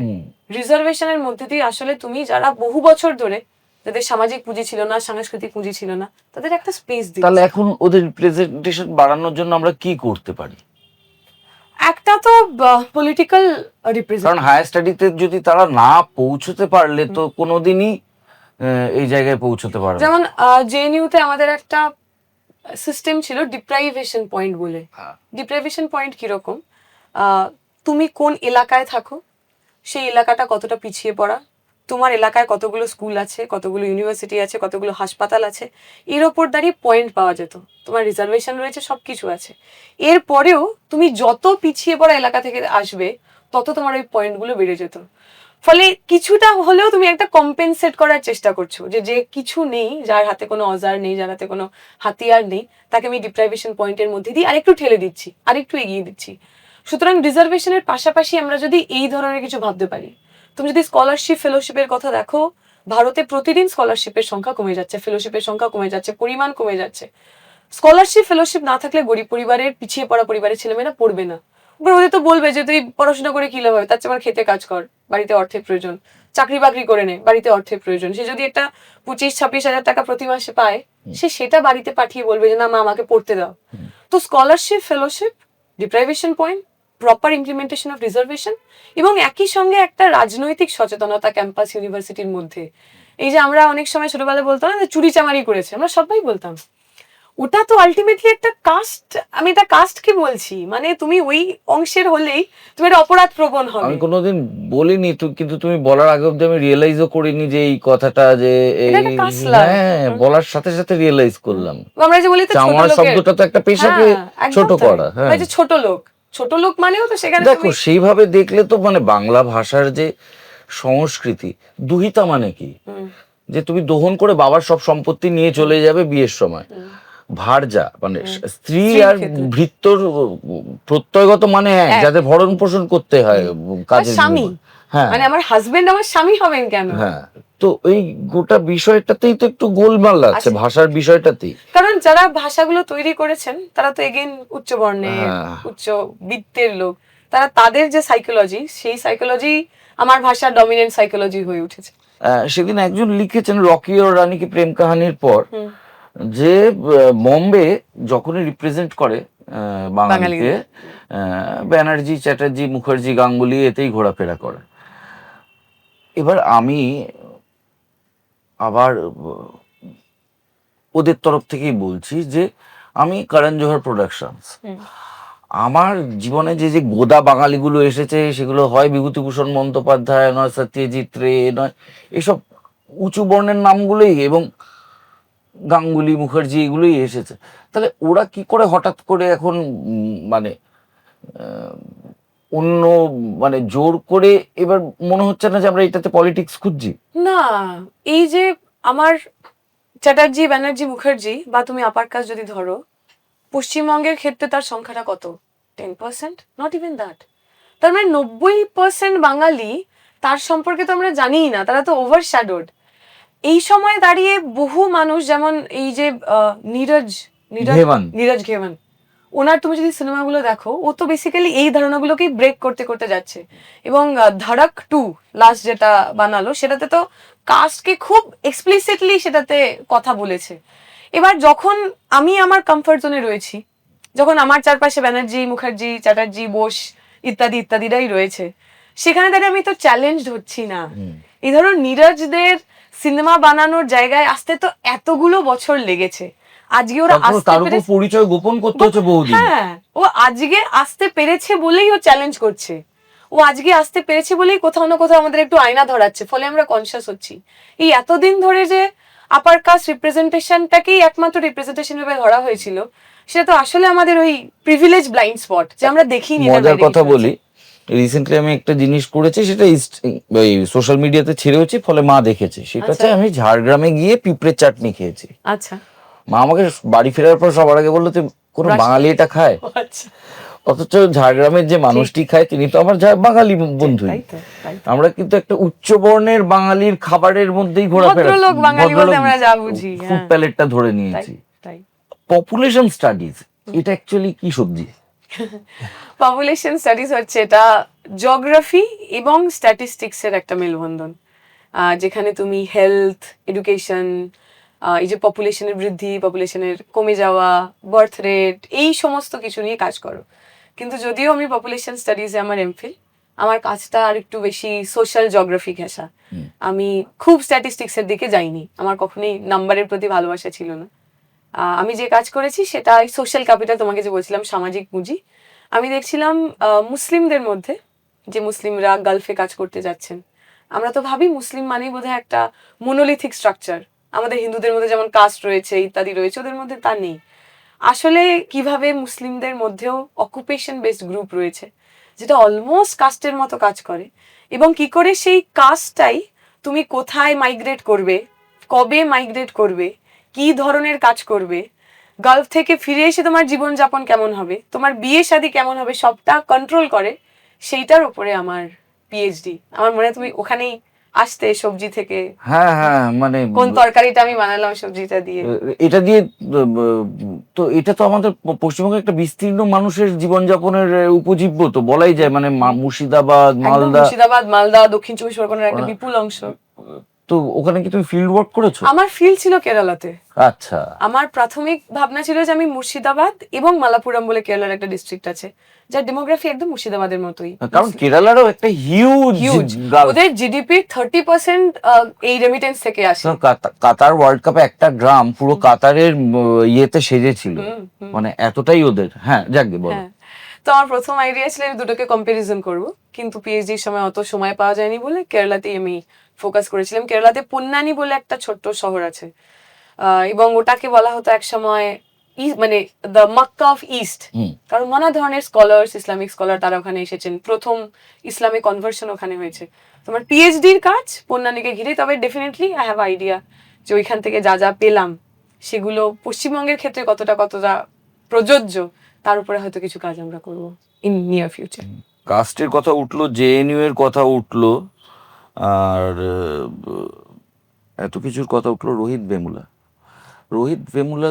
রিজার্ভেশনের মধ্যে দিয়ে আসলে তুমি যারা বহু বছর ধরে, যাদের সামাজিক পুঁজি ছিল না, সাংস্কৃতিক পুঁজি ছিল না, তাদের একটা স্পেস দিই। তাহলে এখন ওদের রিপ্রেজেন্টেশন বাড়ানোর জন্য আমরা কি করতে পারি? একটা তো পলিটিক্যাল রিপ্রেজেন্ট, কারণ হায়ার স্টাডিতে যদি তারা না পৌঁছতে পারলে তো কোনোদিনই এই জায়গায় পৌঁছতে পারবে। যেমন জেএনইউতে আমাদের একটা সিস্টেম ছিল ডিপ্রাইভেশন পয়েন্ট বলে। ডিপ্রাইভেশন পয়েন্ট কিরকম, তুমি কোন এলাকায় থাকো, সেই এলাকাটা কতটা পিছিয়ে পড়া, তোমার এলাকায় কতগুলো স্কুল আছে, কতগুলো ইউনিভার্সিটি আছে, কতগুলো হাসপাতাল আছে, এর ওপর দাঁড়িয়ে পয়েন্ট পাওয়া যেত। তোমার রিজার্ভেশন রয়েছে, সব কিছু আছে, এরপরেও তুমি যত পিছিয়ে পড়া এলাকা থেকে আসবে তত তোমার ওই পয়েন্টগুলো বেড়ে যেত। ফলে কিছুটা হলেও তুমি একটা কম্পেনসেট করার চেষ্টা করছো, যে কিছু নেই, যার হাতে কোনো অজার নেই, যার হাতে কোনো হাতিয়ার নেই, তাকে আমি ডিপ্রাইভেশন পয়েন্টের মধ্যে দিয়ে আরেকটু ঠেলে দিচ্ছি, আরেকটু এগিয়ে দিচ্ছি। সুতরাং রিজার্ভেশনের পাশাপাশি আমরা যদি এই ধরনের কিছু ভাবতে পারি, তুমি যদি স্কলারশিপ ফেলোশিপের কথা দেখো, ভারতে প্রতিদিন স্কলারশিপের সংখ্যা কমে যাচ্ছে, ফেলোশিপের সংখ্যা কমে যাচ্ছে, পরিমাণ কমে যাচ্ছে। স্কলারশিপ ফেলোশিপ না থাকলে গরিব পরিবারের, পিছিয়ে পড়া পরিবারের ছেলেমেয়েরা পড়বে না। ওদের তো বলবে যে তুই পড়াশোনা করে কি লাভ হবে, তার চেয়ে আমার খেতে কাজ কর, বাড়িতে অর্থের প্রয়োজন, চাকরি বাকরি করে নে, বাড়িতে অর্থের প্রয়োজন। সে যদি একটা 25-26 হাজার টাকা প্রতি মাসে পায়, সে সেটা বাড়িতে পাঠিয়ে বলবে যে না মা আমাকে পড়তে দাও। তো scholarship fellowship, deprivation point, proper implementation of reservation, এবং একই সঙ্গে একটা রাজনৈতিক সচেতনতা ক্যাম্পাস ইউনিভার্সিটির মধ্যে। এই যে আমরা অনেক সময় ছোটবেলায় বলতাম না যে চুরি চামারি করেছে, আমরা সবাই বলতাম, ওটা তো আলটিমেটলি একটা কাস্ট। আমি এটা কাস্ট কি বলছি, মানে তুমি ওই অংশের হলেই তুমি একটা অপরাধ প্রবণ হবে। আমি কোনোদিন বলিনি তো, কিন্তু তুমি বলার আগে অব্দি আমি রিয়েলাইজও করিনি যে এই কথাটা যে হ্যাঁ, বলার সাথে সাথে রিয়েলাইজ করলাম। আমরা যে বলি তো ছোট লোকের শব্দটা তো একটা পেশাকে ছোট করা। হ্যাঁ, যে ছোট লোক মানেও তো সেখানে দেখো সেইভাবে দেখলে তো মানে বাংলা ভাষার যে সংস্কৃতি, দুহিতা মানে কি, যে তুমি দহন করে বাবার সব সম্পত্তি নিয়ে চলে যাবে বিয়ের সময়। ভারজা মানে স্ত্রী আর ভৃত্যর প্রত্যয়গত মানে যাদের ভরণ পোষণ করতে হয় কাজের স্বামী। হ্যাঁ, মানে আমার হাজবেন্ড আমার স্বামী হবেন কেন? হ্যাঁ, তো এই গোটা বিষয়টাতেই তো একটু গোলমাল লাগছে, ভাষার বিষয়টাতেই। কারণ যারা ভাষাগুলো তৈরি করেছেন তারা তো এগেন উচ্চ বর্ণের, উচ্চ বিত্তের লোক, তারা তাদের যে সাইকোলজি, সেই সাইকোলজি আমার ভাষার ডমিনেন্ট সাইকোলজি হয়ে উঠেছে। সেদিন একজন লিখেছেন রকি ও রানী কি প্রেম কাহানির পর, যে বম্বে যখনই রিপ্রেজেন্ট করে বাঙালিকে, ব্যানার্জি, চ্যাটার্জি, মুখার্জি, গাঙ্গুলি এতেই ঘোরাফেরা করে। এবার আমি আবার ওদের তরফ থেকেই বলছি যে আমি করণ জোহর প্রোডাকশনস, আমার জীবনে যে যে গোদা বাঙালিগুলো এসেছে সেগুলো হয় বিভূতিভূষণ বন্দ্যোপাধ্যায়, নয় সত্যজিৎ রে, নয় এসব উঁচু বর্ণের নামগুলোই, এবং গাঙ্গুলি, মুখার্জি এগুলোই এসেছে। তাহলে ওরা কি করে হঠাৎ করে এখন মানে অন্য মানে জোর করে, এবার মনে হচ্ছে না যে আমরা এটাতে পলিটিক্স খুঁজছি? না, এই যে আমার চ্যাটার্জি, ব্যানার্জি, মুখার্জি বা তুমি আপার কাস্ট যদি ধরো, পশ্চিমবঙ্গের ক্ষেত্রে তার সংখ্যাটা কত? 10%, নট ইভেন দ্যাট। তার মানে 90% বাঙালি তার সম্পর্কে তো আমরা জানিই না, তারা তো ওভারশ্যাডোড। এই সময় দাঁড়িয়ে বহু মানুষ, যেমন এই যে নীরজ নীরজ ঘেওয়ান। নীরজ ঘেওয়ান, ওনার তুমি যদি সিনেমাগুলো দেখো, ও তো বেসিক্যালি এই ধারণাগুলোকেই ব্রেক করতে করতে যাচ্ছে। এবং ধড়ক 2 লাস্ট যেটা বানালো, সেটাতে তো কাস্টকে খুব এক্সপ্লিসিটলি সেটাতে কথা বলেছে। এবার যখন আমি আমার কমফর্ট জোনে রয়েছি, যখন আমার চারপাশে ব্যানার্জি, মুখার্জি, চ্যাটার্জি, বোস ইত্যাদি ইত্যাদিরাই রয়েছে, সেখানে দাঁড়িয়ে আমি তো চ্যালেঞ্জড হচ্ছি না। এই ধরো নীরজদের সিনেমা বানানোর জায়গায় আসতে তো এতগুলো বছর লেগেছে, আজকে ওরা তারপর আসতে তার উপর পেরেছে। পরিচয় গোপন করতে হচ্ছে বহুদিন। হ্যাঁ, ও আজকে আসতে পেরেছে বলেই ও চ্যালেঞ্জ করছে। ও আজকে আসতে পেরেছে বলেই কোথাও না কোথাও আমাদের একটু আয়না ধরাচ্ছে, ফলে আমরা কনসিয়াস হচ্ছি। এই এতদিন ধরে যে আপার কাস্ট রিপ্রেজেন্টেশনটাকেই একমাত্র রিপ্রেজেন্টেশন ভাবে ধরা হয়েছিল, সেটা তো আসলে আমাদের ওই প্রিভিলেজ ব্লাইন্ড স্পট, যে আমরা দেখিনি। মজার কথা বলি, রিসেন্টলি আমি একটা জিনিস করেছি, সেটা ওই সোশ্যাল মিডিয়াতে ছেড়েছি, ফলে মা দেখেছে। সেটা হচ্ছে আমি ঝাড়গ্রামে গিয়ে পিঁপড়ের চাটনি খেয়েছি। আচ্ছা মা আমাকে বাড়ি ফেরার পর সবার আগে বললো, তুই কোনো বাঙালি এটা খায়? আচ্ছা, অথচ ঝাড়গ্রামের যে মানুষটি খায় তিনি তো আমার বাঙালি বন্ধুই। তাই তো, তাই তো। আমরা কিন্তু একটা উচ্চ বর্ণের বাঙালির খাবারের মধ্যেই ঘোরাফেরা, ভদ্রলোক বাঙালি বলতে আমরা যা বুঝি, ফুড হ্যাঁ, প্যালেটটা ধরে তাই নিয়েছি। তাই। পপুলেশন স্টাডিজ এটা অ্যাকচুয়ালি কি সবজি? পপুলেশন স্টাডিজ হচ্ছে এটা জিওগ্রাফি এবং স্ট্যাটিস্টিক্সের একটা মেলবন্ধন, যেখানে তুমি হেলথ, এডুকেশন, এই যে পপুলেশনের বৃদ্ধি, পপুলেশনের কমে যাওয়া, বার্থ রেট, এই সমস্ত কিছু নিয়ে কাজ করো। কিন্তু যদিও আমি পপুলেশন স্টাডিজে আমার এমফিল, আমার কাজটা আর একটু বেশি সোশ্যাল জিওগ্রাফি ঘেঁষা। আমি খুব স্ট্যাটিস্টিক্সের দিকে যাইনি, আমার কখনোই নাম্বারের প্রতি ভালোবাসা ছিল না। আমি যে কাজ করেছি সেটা সোশ্যাল ক্যাপিটাল, তোমাকে যে বলছিলাম সামাজিক পুঁজি। আমি দেখছিলাম মুসলিমদের মধ্যে, যে মুসলিমরা গালফে কাজ করতে যাচ্ছেন, আমরা তো ভাবি মুসলিম মানেই বোধহয় একটা মোনোলিথিক স্ট্রাকচার, আমাদের হিন্দুদের মধ্যে যেমন কাস্ট রয়েছে ইত্যাদি রয়েছে, ওদের মধ্যে তা নেই। আসলে কিভাবে মুসলিমদের মধ্যেও অকুপেশন বেসড গ্রুপ রয়েছে, যেটা অলমোস্ট কাস্টের মতো কাজ করে, এবং কি করে সেই কাস্টটাই তুমি কোথায় মাইগ্রেট করবে, কবে মাইগ্রেট করবে, কি ধরনের কাজ করবে, গালফ থেকে ফিরে এসে তোমার জীবনযাপন কেমন হবে, তোমার বিয়ে শাদী কেমন হবে, সবটা কন্ট্রোল করে। সেইটার উপরে আমার পিএইচডি। আমার মনে হয় তুমি ওখানেই আসতে, সবজি থেকে। হ্যাঁ হ্যাঁ, মানে কোন তরকারিটা আমি বানালাম সবজিটা দিয়ে। এটা দিয়ে তো এটা তো আমাদের পশ্চিমবঙ্গের একটা বিস্তীর্ণ মানুষের জীবনযাপনের উপজীব্য তো বলাই যায়, মানে মুর্শিদাবাদ, একদম মালদা। মুর্শিদাবাদ, মালদা, দক্ষিণ চব্বিশ পরগনার একটা বিপুল অংশ। তো ওখানে কি তুমি ফিল্ড ওয়ার্ক করেছো? আমার ফিল্ড ছিল কেরালাতে। আচ্ছা। আমার প্রাথমিক ভাবনা ছিল যে আমি মুর্শিদাবাদ এবং মালাপুরম বলে কেরালার একটা ডিস্ট্রিক্ট আছে, যার ডেমোগ্রাফি একদম মুর্শিদাবাদের মতোই। কারণ কেরালারও একটা হিউজ, ওদের জিডিপি 30% এই রেমিটেন্স থেকে আসে। কাতার ওয়ার্ল্ড কাপে একটা গ্রাম পুরো কাতারের ইয়েতে সেজেছিল, মানে এতটাই ওদের। হ্যাঁ, যাকগে বলো। তো আমার প্রথম আইডিয়া ছিল আমি দুটোকে কম্পারিজন করব, কিন্তু পিএইচডির সময় অত সময় পাওয়া যায়নি বলে কেরালাতেই আমি ফোকাস করেছিলাম। কেরালাতে পোন্নানি বলে একটা ছোট্ট শহর আছে, এবং ওটাকে বলা হতো এক সময় মানে দ্য মক্কা অফ ইস্ট, কারণ নানা ধরনের স্কলার্স, ইসলামিক স্কলার, তারা ওখানে এসেছেন, প্রথম ইসলামিক কনভার্সন ওখানে হয়েছে। তোমার পিএইচডির কাজ পোন্নানিকে ঘিরে। তবে ডেফিনেটলি আই হ্যাভ আইডিয়া যে ওইখান থেকে যা যা পেলাম সেগুলো পশ্চিমবঙ্গের ক্ষেত্রে কতটা কতটা প্রযোজ্য, তার উপরে হয়তো কিছু কাজ আমরা করবো ইন নিয়ার ফিউচার। কাস্টের কথা উঠলো, জেএনইউ এর কথা উঠলো, আর এত কিছুর কথা উঠলো। রোহিত ভেমুলা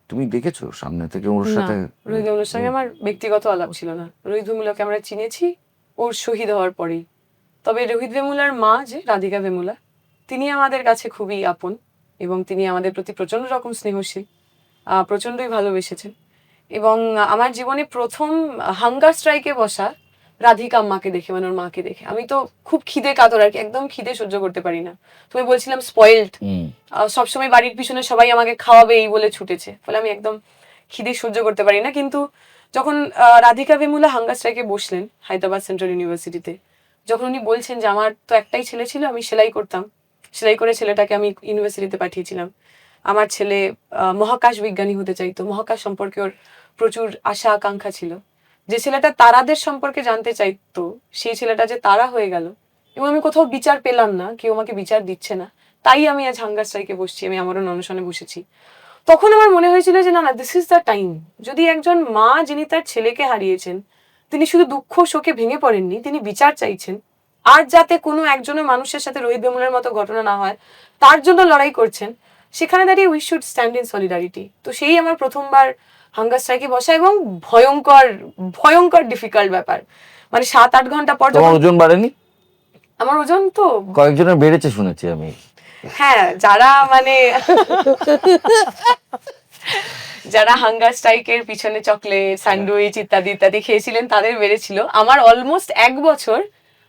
তুমি দেখেছো সামনে থেকে ওর সাথে? রোহিত ভেমুলার সঙ্গে আমার ব্যক্তিগত আলাপ ছিল না। রোহিত ভেমুলাকে আমরা চিনেছি ওর শহীদ হওয়ার পরেই। তবে রোহিত ভেমুলার মা, যে রাধিকা ভেমুলা, তিনি আমাদের কাছে খুবই আপন, এবং তিনি আমাদের প্রতি প্রচন্ড রকম স্নেহশীল, প্রচন্ডই ভালোবেসেছেন। এবং আমার জীবনে প্রথম হাঙ্গার স্ট্রাইকে বসা রাধিকা আম্মাকে দেখে, মানে ওর মাকে দেখে। আমি তো খুব খিদে কাতর আর কি, একদম খিদে সহ্য করতে পারি না। তুমি বলছিলাম স্পয়েলড, সবসময় বাড়ির পিছনে সবাই আমাকে খাওয়াবে এই বলে ছুটেছে, ফলে আমি একদম খিদে সহ্য করতে পারি না। কিন্তু যখন রাধিকা ভেমুলা হাঙ্গার স্ট্রাইকে বসলেন হায়দ্রাবাদ সেন্ট্রাল ইউনিভার্সিটিতে, যখন উনি বলছেন যে আমার তো একটাই ছেলে ছিল, আমি সেলাই করতাম, সেলাই করে ছেলেটাকে আমি ইউনিভার্সিটিতে পাঠিয়েছিলাম, আমার ছেলে মহাকাশ বিজ্ঞানী হতে চাইতো, মহাকাশ সম্পর্কে ওর প্রচুর আশা আকাঙ্ক্ষা ছিল, যে ছেলেটা তারাদের সম্পর্কে জানতে চাইতো সেই ছেলেটা যে তারা হয়ে গেল, এবং আমি কোথাও বিচার পেলাম না, কেউ আমাকে বিচার দিচ্ছে না, তাই আমি আজ হাঙ্গার স্ট্রাইকে বসছি, আমি আমারও অনশনে বসেছি। তখন আমার মনে হয়েছিল যে না না, দিস ইজ দ্য টাইম। যদি একজন মা যিনি তার ছেলেকে হারিয়েছেন, তিনি শুধু দুঃখ শোকে ভেঙে পড়েননি, তিনি বিচার চাইছেন, আর যাতে কোনো একজনের মানুষের সাথে রোহিত ভেমুলার মতো ঘটনা না হয় তার জন্য লড়াই করছেন, সেখানে দাঁড়িয়ে we should stand in solidarity. তো সেই আমার প্রথমবার হাঙ্গার স্ট্রাইকে বসা, এবং ভয়ঙ্কর ভয়ঙ্কর ডিফিকাল্ট ব্যাপার। মানে 7-8 ঘন্টা পর তোমার ওজন বাড়েনি? আমার ওজন তো কয়েকজনের বেড়েছে শুনেছি আমি। হ্যাঁ, যারা মানে যারা হাঙ্গার স্ট্রাইকের পিছনে চকলেট, স্যান্ডউইচ ইত্যাদি ইত্যাদি খেয়েছিলেন তাদের বেড়েছিল। আমার অলমোস্ট 1 বছর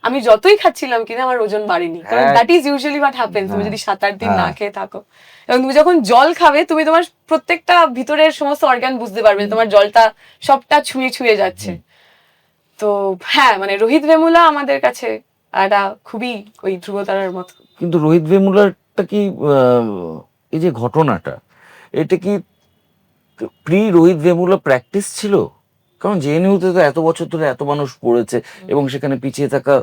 আমি যতই খাচ্ছিলাম কিনা আমার ওজন বাড়েনি, কারণ that is usually what happens. তুমি যদি 7-8 দিন না খেয়ে থাকো এবং তুমি যখন জল খাবে, তুমি তোমার প্রত্যেকটা ভিতরের সমস্ত অর্গান বুঝতে পারবে তোমার জলটা সবটা ছুঁয়ে ছুঁয়ে যাচ্ছে। তো হ্যাঁ, মানে রোহিত ভেমুলা আমাদের কাছে একটা খুবই ওই ধ্রুবতারার মতো। কিন্তু রোহিত ভেমুলারটা কি এই যে ঘটনাটা, এটা কি প্রি রোহিত ভেমুলা প্র্যাকটিস ছিল? কারণ জেএনইউতে তো এত বছর ধরে এত মানুষ পড়েছে এবং সেখানে পিছিয়ে থাকা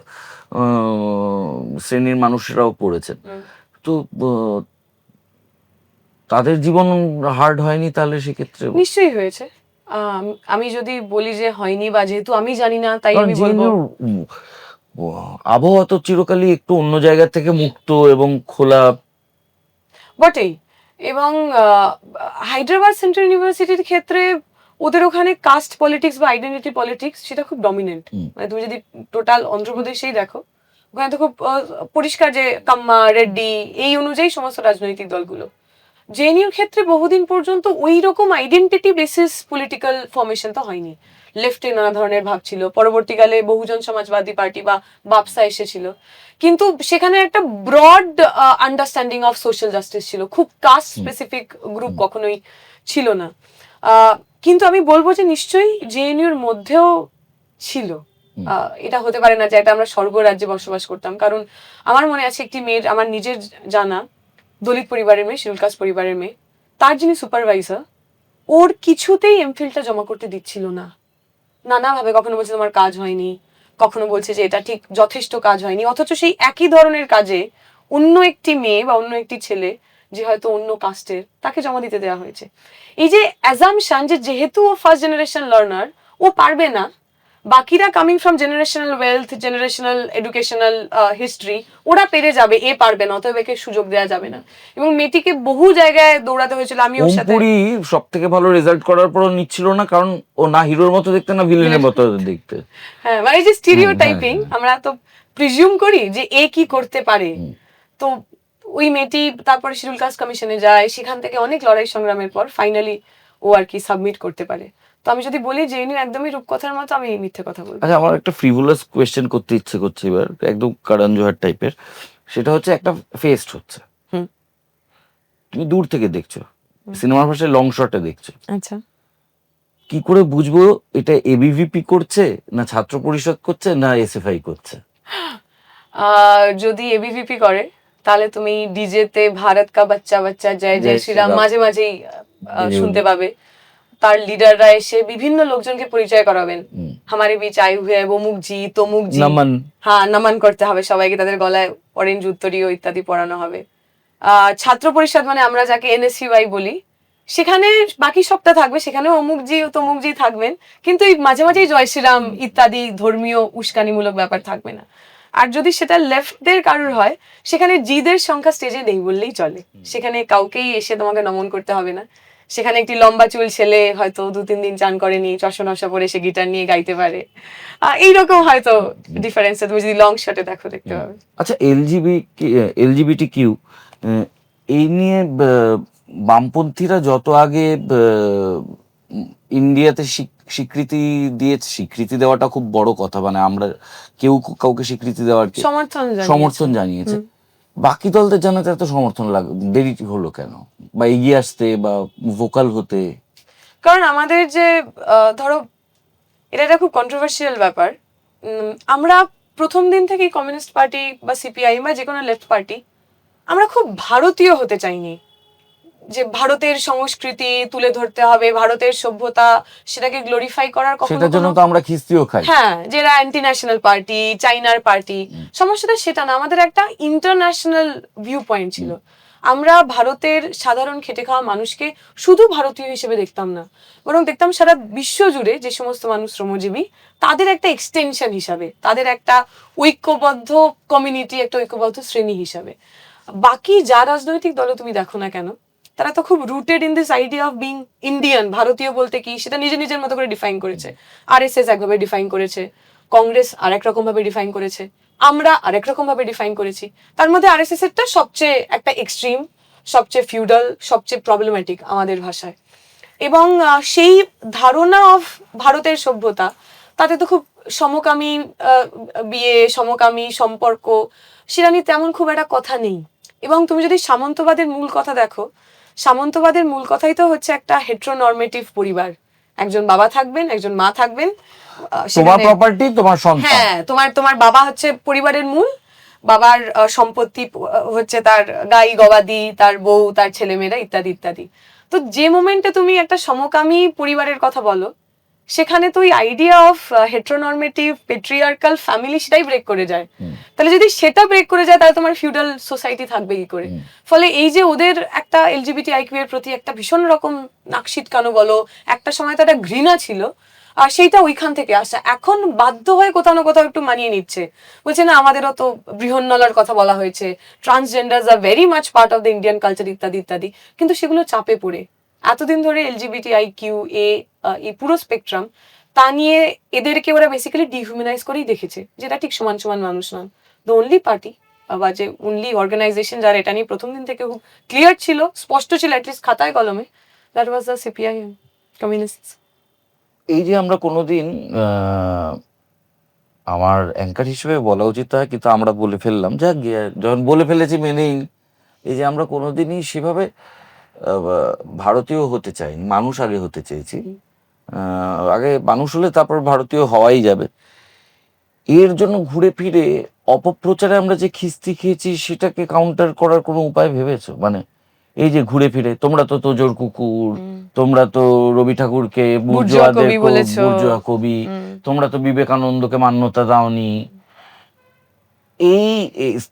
শ্রেণীর মানুষরাও পড়েছেন, তো তাদের জীবন হার্ড হয়নি তাহলে সেক্ষেত্রে? নিশ্চয়ই হয়েছে। আমি যদি বলি যে হয়নি, বা যেহেতু আমি জানি না তাই আমি বলবো, আবহাওয়া তো চিরকালই একটু অন্য জায়গা থেকে মুক্ত এবং খোলা বটেই। এবং হায়দ্রাবাদ সেন্ট্রাল ইউনিভার্সিটির ক্ষেত্রে ওদের ওখানে কাস্ট পলিটিক্স বা আইডেন্টিটি পলিটিক্স সেটা খুব ডমিনেন্ট। মানে তুমি যদি টোটাল অন্ধ্রপ্রদেশেই দেখো, ওখানে তো খুব পরিষ্কার যে কাম্মা, রেড্ডি, এই অনুযায়ী সমস্ত রাজনৈতিক দলগুলো। জেএনইউর ক্ষেত্রে বহুদিন পর্যন্ত ওই রকম আইডেন্টিটি বেসিস পলিটিক্যাল ফর্মেশন তো হয়নি। লেফটে নানা ধরনের ভাব ছিল, পরবর্তীকালে বহুজন সমাজবাদী পার্টি বা বাপসা এসেছিল, কিন্তু সেখানে একটা broad understanding of social justice ছিল, খুব কাস্ট স্পেসিফিক গ্রুপ কখনোই ছিল না। কিন্তু আমি বলবো যে নিশ্চয়ই জেএনইউর মধ্যেও ছিল। এটা হতে পারে না যে এটা আমরা স্বর্গ রাজ্যে বসবাস করতাম, কারণ আমার মনে আছে একটি মেয়ের, আমার নিজের জানা দলিত পরিবারের মেয়ে, শিডিউল কাস্ট পরিবারের মেয়ে, তার যিনি সুপারভাইজার, ওর কিছুতেই এমফিলটা জমা করতে দিচ্ছিল না। নানাভাবে কখনো বলছে তোমার কাজ হয়নি, কখনো বলছে যে এটা ঠিক যথেষ্ট কাজ হয়নি, অথচ সেই একই ধরনের কাজে অন্য একটি মেয়ে বা অন্য একটি ছেলে যে হয়তো অন্য কাস্টের, তাকে জমা দিতে দেওয়া হয়েছে। এই যে অ্যাজাম্পশন যে যেহেতু ও ফার্স্ট জেনারেশন লার্নার, ও পারবে না, বাকিরা coming from generational wealth, generational educational history, ওরা পেরে যাবে, এ পারবে না, অতএব একে সুযোগ দেওয়া যাবে না। এবং মেয়েটিকে বহু জায়গায় দৌড়াতে হয়েছিল। আমি ওর সাথে সব থেকে ভালো রেজাল্ট করার পরও নিচ্ছিল না, কারণ ও না হিরোর মতো দেখতে না ভিলেনের মতো দেখতে। হ্যাঁ, মানে যে স্টিরিওটাইপিং আমরা তো প্রিজিউম করি যে এ কি করতে পারে। তো ওই মেয়েটি তারপরে শিডিউল কাস্ট কমিশনে যায়, সেখান থেকে অনেক লড়াই সংগ্রামের পর ফাইনালি ও আর কি সাবমিট করতে পারে। তো আমি যদি বলি যে ইনি একদমই রূপকথার মতো, আমি মিথ্যে কথা বলবো। আচ্ছা, আমার একটা ফ্রিভুলাস কোয়েশ্চেন করতে ইচ্ছে করছে এবার, একদম কারণ জোহার টাইপের। সেটা হচ্ছে একটা ফেস্ট হচ্ছে, তুমি দূর থেকে দেখছো, সিনেমার ভাষায় লং শটে দেখছো, আচ্ছা, কি করে বুঝবো এটা এবিভিপি করছে না ছাত্র পরিষদ করছে না এসএফআই করছে? যদি এবিভিপি করে তাহলে তুমি ডিজেতে ভারত কা বাচ্চা বাচ্চা জয় জয় শ্রীরাম মাঝে মাঝেই শুনতে পাবে। তার লিডাররা এসে বিভিন্ন লোকজনকে পরিচয় করাবেন, হামারে বিচ আয়ে হুয়ে অমুক জি তমুক জি, হ্যাঁ নমন করতে হবে সবাইকে, তাদের গলায় অরেঞ্জ উত্তরীয় ইত্যাদি পরানো হবে। ছাত্র পরিষদ মানে আমরা যাকে এনএসইউআই বলি, সেখানে বাকি সবটা থাকবে, সেখানে অমুক জি তমুক জি থাকবেন, কিন্তু এই মাঝে মাঝেই জয় শ্রীরাম ইত্যাদি ধর্মীয় উস্কানিমূলক ব্যাপার থাকবে না। আর যদি সেটা লেফটদের কারোর হয়, সেখানে জিদের সংখ্যা স্টেজে নেই বললেই চলে, সেখানে কাউকেই এসে তোমাকে নমন করতে হবে না। সেখানে একটি লম্বা চুল ছেলে হয়তো 2-3 দিন চান করেনি, চশমা পরে সে গিটার নিয়ে গাইতে পারে, এইরকম হয়তো ডিফারেন্স তুমি যদি লং শটে দেখো দেখতে পাবে। আচ্ছা, এলজিবিটি কিউ এই নিয়ে বামপন্থীরা যত আগে ইন্ডিয়াতে স্বীকৃতি দিয়েছে, স্বীকৃতি দেওয়াটা খুব বড় কথা, মানে আমরা কেউ কাউকে স্বীকৃতি দেওয়ার সমর্থন জানিয়েছে, বাকি দলদের জানাতে এত সমর্থন দেরি হলো কেন, বা এগিয়ে আসতে বা ভোকাল হতে? কারণ আমাদের যে ধরো এটা একটা খুব কন্ট্রোভার্সিয়াল ব্যাপার। আমরা প্রথম দিন থেকেই কমিউনিস্ট পার্টি বা সিপিআই বা যে কোনো লেফট পার্টি, আমরা খুব ভারতীয় হতে চাইনি। যে ভারতের সংস্কৃতি তুলে ধরতে হবে, ভারতের সভ্যতা, সেটাকে গ্লোরিফাই করার কখনো সেটার জন্য তো আমরা খিস্তিও খাই। হ্যাঁ, যেটা অ্যান্টি ন্যাশনাল পার্টি, চাইনার পার্টি, সমস্যাটা সেটা না, আমাদের একটা ইন্টারন্যাশনাল ভিউ পয়েন্ট ছিল। আমরা ভারতের সাধারণ খেটে খাওয়া মানুষকে শুধু ভারতীয় হিসেবে দেখতাম না, বরং দেখতাম সারা বিশ্ব জুড়ে যে সমস্ত মানুষ শ্রমজীবী তাদের একটা এক্সটেনশন হিসাবে, তাদের একটা ঐক্যবদ্ধ কমিউনিটি, একটা ঐক্যবদ্ধ শ্রেণী হিসাবে। বাকি যা রাজনৈতিক দল তুমি দেখো না কেন, তারা তো খুব rooted in this idea of being Indian. ভারতীয় বলতে কি সেটা নিজের মতো করে ডিফাইন করেছে। আরএসএস একভাবে ডিফাইন করেছে, কংগ্রেস আরেক রকম ভাবে ডিফাইন করেছে, আমরা আরেক রকম ভাবে ডিফাইন করেছি। তার মধ্যে আরএসএস এরটা সবচেয়ে একটা এক্সট্রিম, সবচেয়ে ফিউডাল, সবচেয়ে প্রবলেম্যাটিক আমাদের ভাষায়। এবং সেই ধারণা অফ ভারতের সভ্যতা, তাতে তো খুব সমকামী বিয়ে, সমকামী সম্পর্ক, সেটা নিয়ে তেমন খুব একটা কথা নেই। এবং তুমি যদি সামন্তবাদের মূল কথা দেখো, সামন্তবাদের মূল কথাই তো হচ্ছে একটা হেট্রোনর্মেটিভ পরিবার। একজন বাবা থাকবেন, একজন মা থাকবেন, তোমার প্রপার্টি তোমার সন্তান। হ্যাঁ, তোমার বাবা হচ্ছে পরিবারের মূল, বাবার সম্পত্তি হচ্ছে তার গাই গবাদি, তার বউ, তার ছেলেমেয়েরা, ইত্যাদি ইত্যাদি। তো যে মোমেন্টে তুমি একটা সমকামী পরিবারের কথা বলো, সেখানে তো ওই আইডিয়া অফ হেট্রোনর্মেটিভ পেট্রিয়ার্কাল ফ্যামিলি সেটাই ব্রেক করে যায়। তাহলে যদি সেটা ব্রেক করে যায়, তাহলে তোমার ফিউডাল সোসাইটি থাকবে কি করে? ফলে এই যে ওদের একটা এলজিবিটিআইকিউ এর প্রতি একটা ভীষণ রকম নাকশিটকানো বলো, একটা সময় তো একটা ঘৃণা ছিল, আর সেইটা ওইখান থেকে আসে। এখন বাধ্য হয়ে কোথাও না কোথাও একটু মানিয়ে নিচ্ছে, বলছে না আমাদেরও তো বৃহন্নলার কথা বলা হয়েছে, ট্রান্সজেন্ডার্স আর very much part of the Indian culture, ইত্যাদি ইত্যাদি। কিন্তু সেগুলো চাপে পড়ে এতদিন ধরে এলজিবিটিআইকিউ এই পুরো স্পেকট্রাম, তা নিয়ে এদেরকে ওরা বেসিক্যালি ডিহিউম্যানাইজ করেই দেখেছে, যেটা ঠিক সমান সমান মানুষ নন। দ্য অনলি পার্টি বা যে অনলি অর্গানাইজেশন যারা এটা নিয়ে প্রথম দিন থেকে খুব ক্লিয়ার ছিল, স্পষ্ট ছিল, অ্যাটলিস্ট খাতায় কলমে, that was the CPIM, communist. এই যে আমরা কোনোদিন আমার অ্যাঙ্কার হিসেবে বলা উচিত হয়, কিন্তু আমরা বলে ফেললাম, যা গিয়ে যখন বলে ফেলেছি মেনেই। এই যে আমরা কোনোদিনই সেভাবে ভারতীয় হতে চাইনি, মানুষ আগে হতে চেয়েছি। আগে মানুষ হলে তারপর ভারতীয় হওয়াই যাবে। এর জন্য ঘুরে ফিরে অপপ্রচারে আমরা যে খিস্তি খেয়েছি, সেটাকে কাউন্টার করার কোনো উপায় ভেবেছো? মানে এই যে ঘুরে ফিরে তোমরা তো তোজোর কুকুর, তোমরা তো রবি ঠাকুরকে বুর্জোয়া কবি, তোমরা তো বিবেকানন্দকে মান্যতা দাওনি, এই